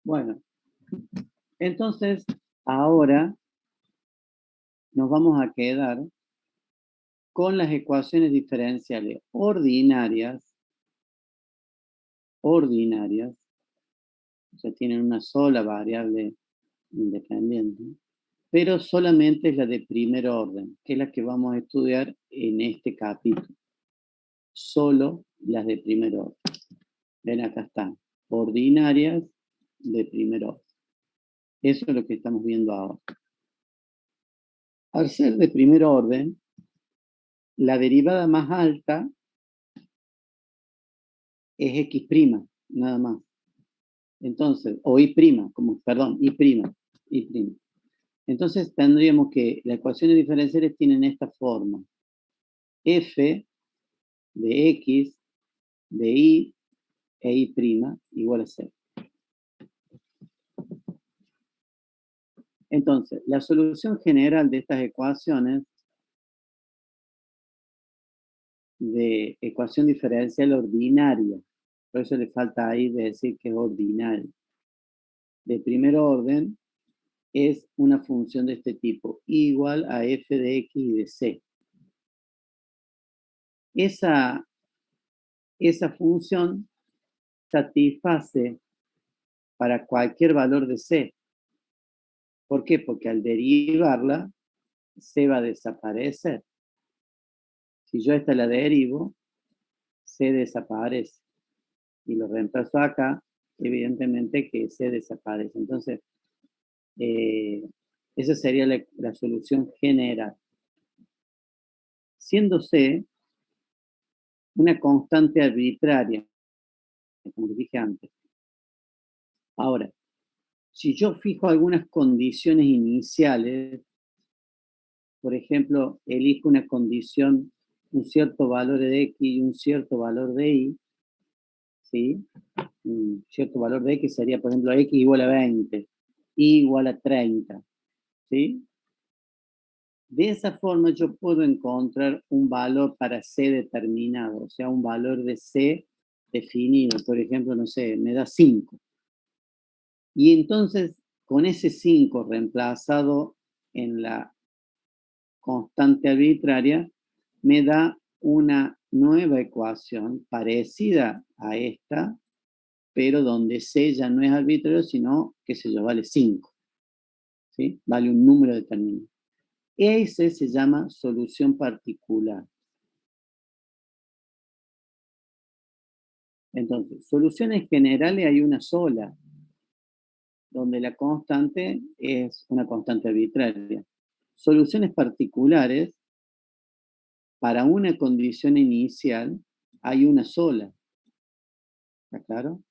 Bueno, entonces ahora nos vamos a quedar con las ecuaciones diferenciales ordinarias, o sea, tienen una sola variable independiente, pero solamente es la de primer orden, que es la que vamos a estudiar en este capítulo. Solo las de primer orden. Ven, acá están, ordinarias de primer orden. Eso es lo que estamos viendo ahora. Al ser de primer orden, la derivada más alta es x', nada más. Entonces, o y', perdón, y'. Entonces tendríamos que las ecuaciones diferenciales tienen esta forma. F de x de y e y' igual a 0. Entonces, la solución general de estas ecuaciones de ecuación diferencial ordinaria, por eso le falta ahí de decir que es ordinaria, de primer orden, es una función de este tipo, igual a f de x y de c. Esa función satisface para cualquier valor de c. ¿Por qué? Porque al derivarla, c va a desaparecer. Si yo esta la derivo, c desaparece. Y lo reemplazo acá, evidentemente que c desaparece. Entonces, esa sería la solución general. Siendo c una constante arbitraria, como les dije antes. Ahora, si yo fijo algunas condiciones iniciales, por ejemplo, elijo una condición, un cierto valor de X y un cierto valor de Y, ¿sí? Un cierto valor de X sería, por ejemplo, X igual a 20, Y igual a 30, ¿sí? De esa forma yo puedo encontrar un valor para C determinado, o sea, un valor de C definido. Por ejemplo, no sé, me da 5. Y entonces, con ese 5 reemplazado en la constante arbitraria, me da una nueva ecuación parecida a esta, pero donde C ya no es arbitrario, sino, qué sé yo, vale 5. ¿Sí? Vale un número determinado. Ese se llama solución particular. Entonces, soluciones generales hay una sola, donde la constante es una constante arbitraria. Soluciones particulares, para una condición inicial, hay una sola. ¿Está claro?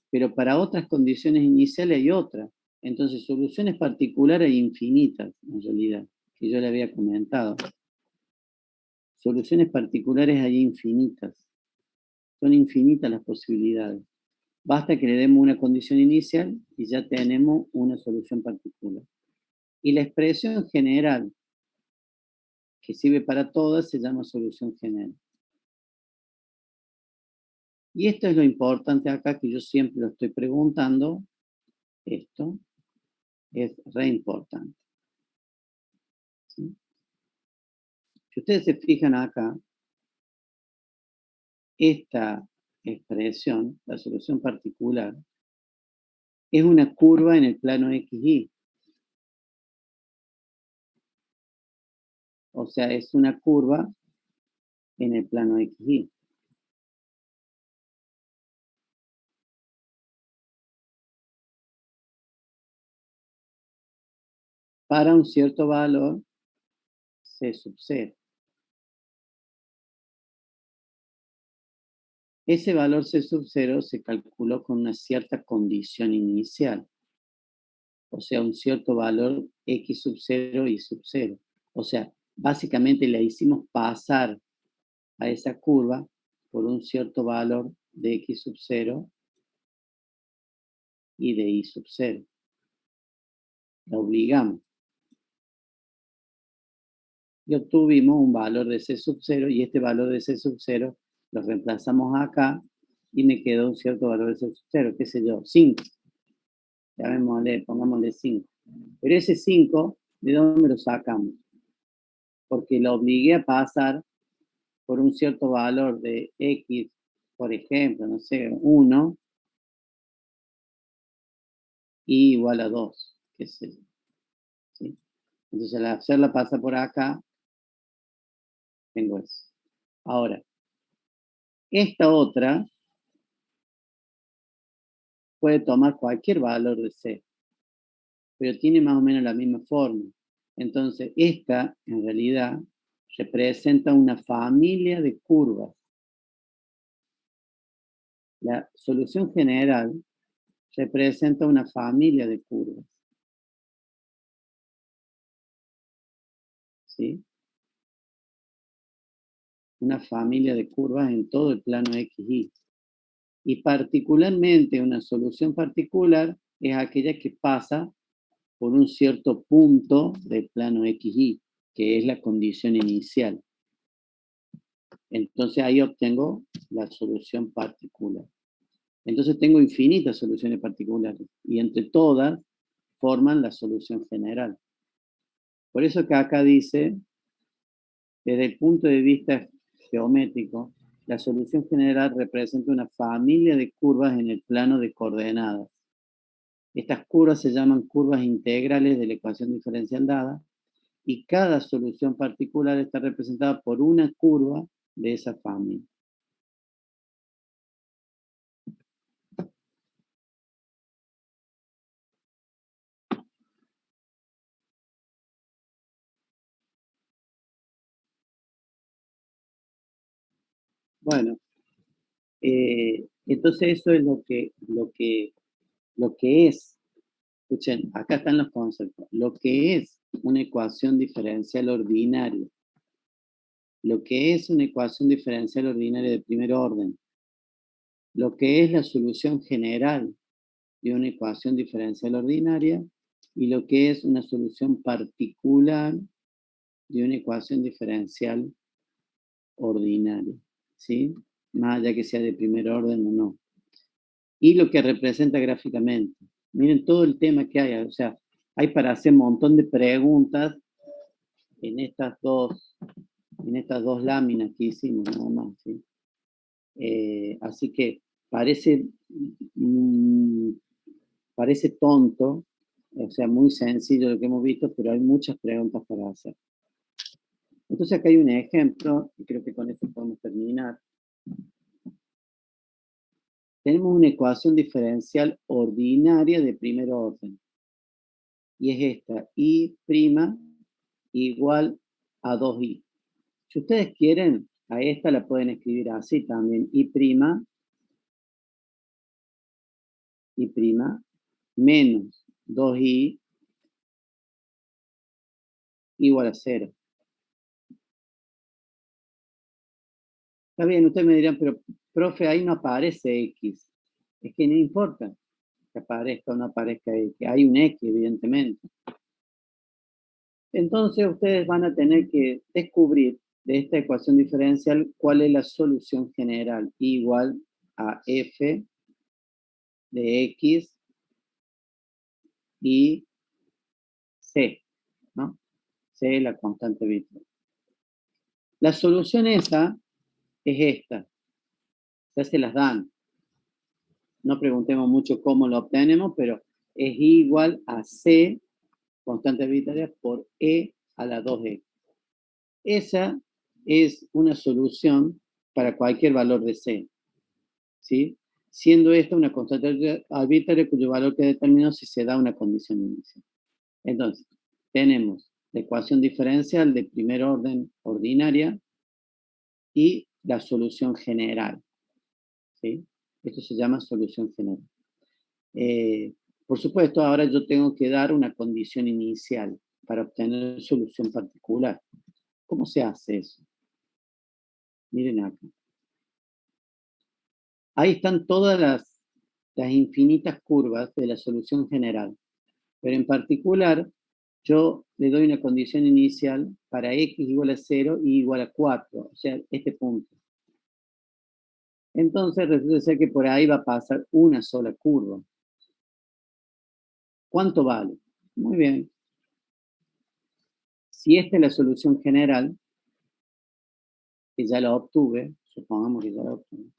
Pero para otras condiciones iniciales hay otra. Entonces, soluciones particulares hay infinitas, en realidad, que yo le había comentado. Soluciones particulares hay infinitas. Son infinitas las posibilidades. Basta que le demos una condición inicial y ya tenemos una solución particular. Y la expresión general, que sirve para todas, se llama solución general. Y esto es lo importante acá, que yo siempre lo estoy preguntando. Esto es re importante. ¿Sí? Si ustedes se fijan acá, esta expresión, la solución particular, es una curva en el plano XY. O sea, es una curva en el plano XY. Para un cierto valor C sub 0. Ese valor C sub 0 se calculó con una cierta condición inicial. O sea, un cierto valor X sub 0 y sub 0. O sea, básicamente le hicimos pasar a esa curva por un cierto valor de X sub 0 y de Y sub 0. La obligamos. Y obtuvimos un valor de C sub 0 y este valor de C sub 0 lo reemplazamos acá y me quedó un cierto valor de C sub 0, qué sé yo, 5. Llamémosle, pongámosle 5. Pero ese 5, ¿de dónde lo sacamos? Porque lo obligué a pasar por un cierto valor de X, por ejemplo, no sé, 1, y igual a 2, qué sé yo. ¿Sí? Entonces al hacerla pasar por acá, tengo eso. Ahora, esta otra puede tomar cualquier valor de C, pero tiene más o menos la misma forma. Entonces, esta en realidad representa una familia de curvas. La solución general representa una familia de curvas. ¿Sí? Una familia de curvas en todo el plano XY. Y particularmente una solución particular es aquella que pasa por un cierto punto del plano XY, que es la condición inicial. Entonces ahí obtengo la solución particular. Entonces tengo infinitas soluciones particulares y entre todas forman la solución general. Por eso que acá dice, desde el punto de vista geométrico, la solución general representa una familia de curvas en el plano de coordenadas. Estas curvas se llaman curvas integrales de la ecuación diferencial dada y cada solución particular está representada por una curva de esa familia. Bueno, entonces eso es lo que es. Escuchen, acá están los conceptos. Lo que es una ecuación diferencial ordinaria. Lo que es una ecuación diferencial ordinaria de primer orden. Lo que es la solución general de una ecuación diferencial ordinaria y lo que es una solución particular de una ecuación diferencial ordinaria, ¿sí? Más allá que sea de primer orden o no. Y lo que representa gráficamente. Miren todo el tema que hay, o sea, hay para hacer un montón de preguntas en estas dos láminas que hicimos, nada más, ¿sí? Así que parece tonto, o sea, muy sencillo lo que hemos visto, pero hay muchas preguntas para hacer. Entonces acá hay un ejemplo, y creo que con esto podemos terminar. Tenemos una ecuación diferencial ordinaria de primer orden. Y es esta, y' igual a 2i. Si ustedes quieren, a esta la pueden escribir así también, y' menos 2i igual a 0. Está bien, ustedes me dirán, pero profe, ahí no aparece x. Es que no importa que aparezca o no aparezca x. Hay un x, evidentemente. Entonces ustedes van a tener que descubrir de esta ecuación diferencial cuál es la solución general, igual a f de x y c, ¿no? C es la constante Víctor. La solución esa es esta. Ya se las dan. No preguntemos mucho cómo lo obtenemos, pero es igual a c, constante arbitraria, por e a la 2e. Esa es una solución para cualquier valor de c, ¿sí? Siendo esta una constante arbitraria cuyo valor queda determinado si se da una condición inicial. Entonces, tenemos la ecuación diferencial de primer orden ordinaria y la solución general, ¿sí? Esto se llama solución general. Por supuesto, ahora yo tengo que dar una condición inicial para obtener solución particular. ¿Cómo se hace eso? Miren acá. Ahí están todas las infinitas curvas de la solución general. Pero en particular, yo le doy una condición inicial para x igual a 0 y igual a 4, o sea, este punto. Entonces resulta ser que por ahí va a pasar una sola curva. ¿Cuánto vale? Muy bien. Si esta es la solución general, que ya la obtuve, supongamos que ya la obtuve,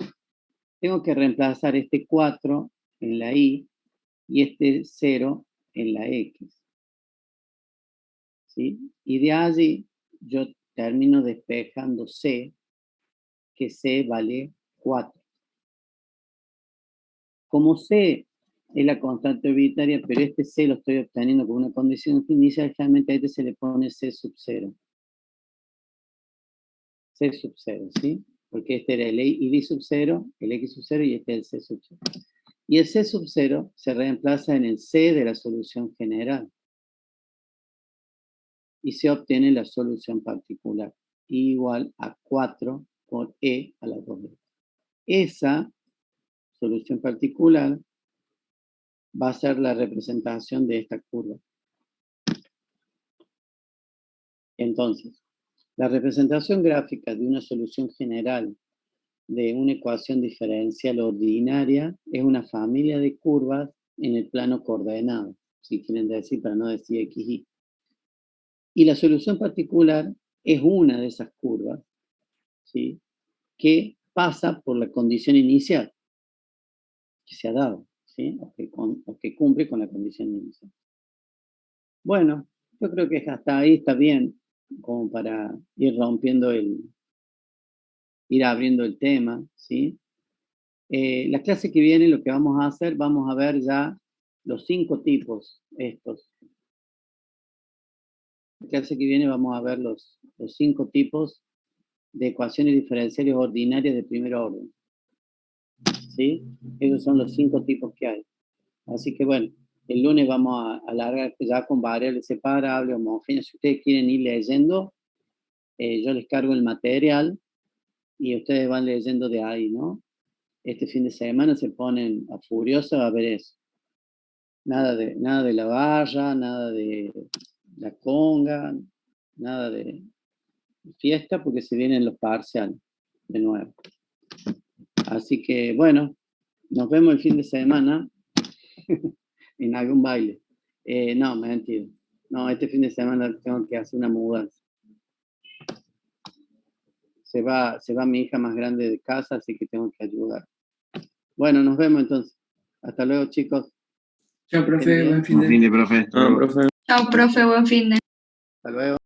tengo que reemplazar este 4 en la y y este 0 en la x. ¿Sí? Y de allí yo termino despejando c, que c vale 4. Como c es la constante arbitraria, pero este c lo estoy obteniendo con una condición inicial, generalmente a este se le pone c sub 0. C sub 0, ¿sí? Porque este era el y sub 0, el x sub 0 y este es el c sub 0. Y el c sub 0 se reemplaza en el c de la solución general. Y se obtiene la solución particular, igual a 4 por e a la 2e. Esa solución particular va a ser la representación de esta curva. Entonces, la representación gráfica de una solución general de una ecuación diferencial ordinaria es una familia de curvas en el plano coordenado, si quieren decir, para no decir x, y. Y la solución particular es una de esas curvas, ¿sí?, que pasa por la condición inicial que se ha dado, ¿sí?, o que cumple con la condición inicial. Bueno, yo creo que hasta ahí está bien, como para ir rompiendo ir abriendo el tema, ¿sí? La clase que viene lo que vamos a hacer, vamos a ver ya los 5 tipos estos. La clase que viene vamos a ver los 5 tipos de ecuaciones diferenciales ordinarias de primer orden. ¿Sí? Esos son los 5 tipos que hay. Así que bueno, el lunes vamos a alargar ya con variables separables, homogéneas. Si ustedes quieren ir leyendo, yo les cargo el material y ustedes van leyendo de ahí, ¿no? Este fin de semana se ponen a furiosa a ver eso. Nada de la barra, nada de la conga, nada de fiesta, porque se vienen los parciales de nuevo. Así que, bueno, nos vemos el fin de semana en algún baile. No, mentira. No, este fin de semana tengo que hacer una mudanza. Se va mi hija más grande de casa, así que tengo que ayudar. Bueno, nos vemos entonces. Hasta luego, chicos. Chao, profe, buen fin Buen fin de. de, profe. Chao, profe, buen fin de. Hasta luego.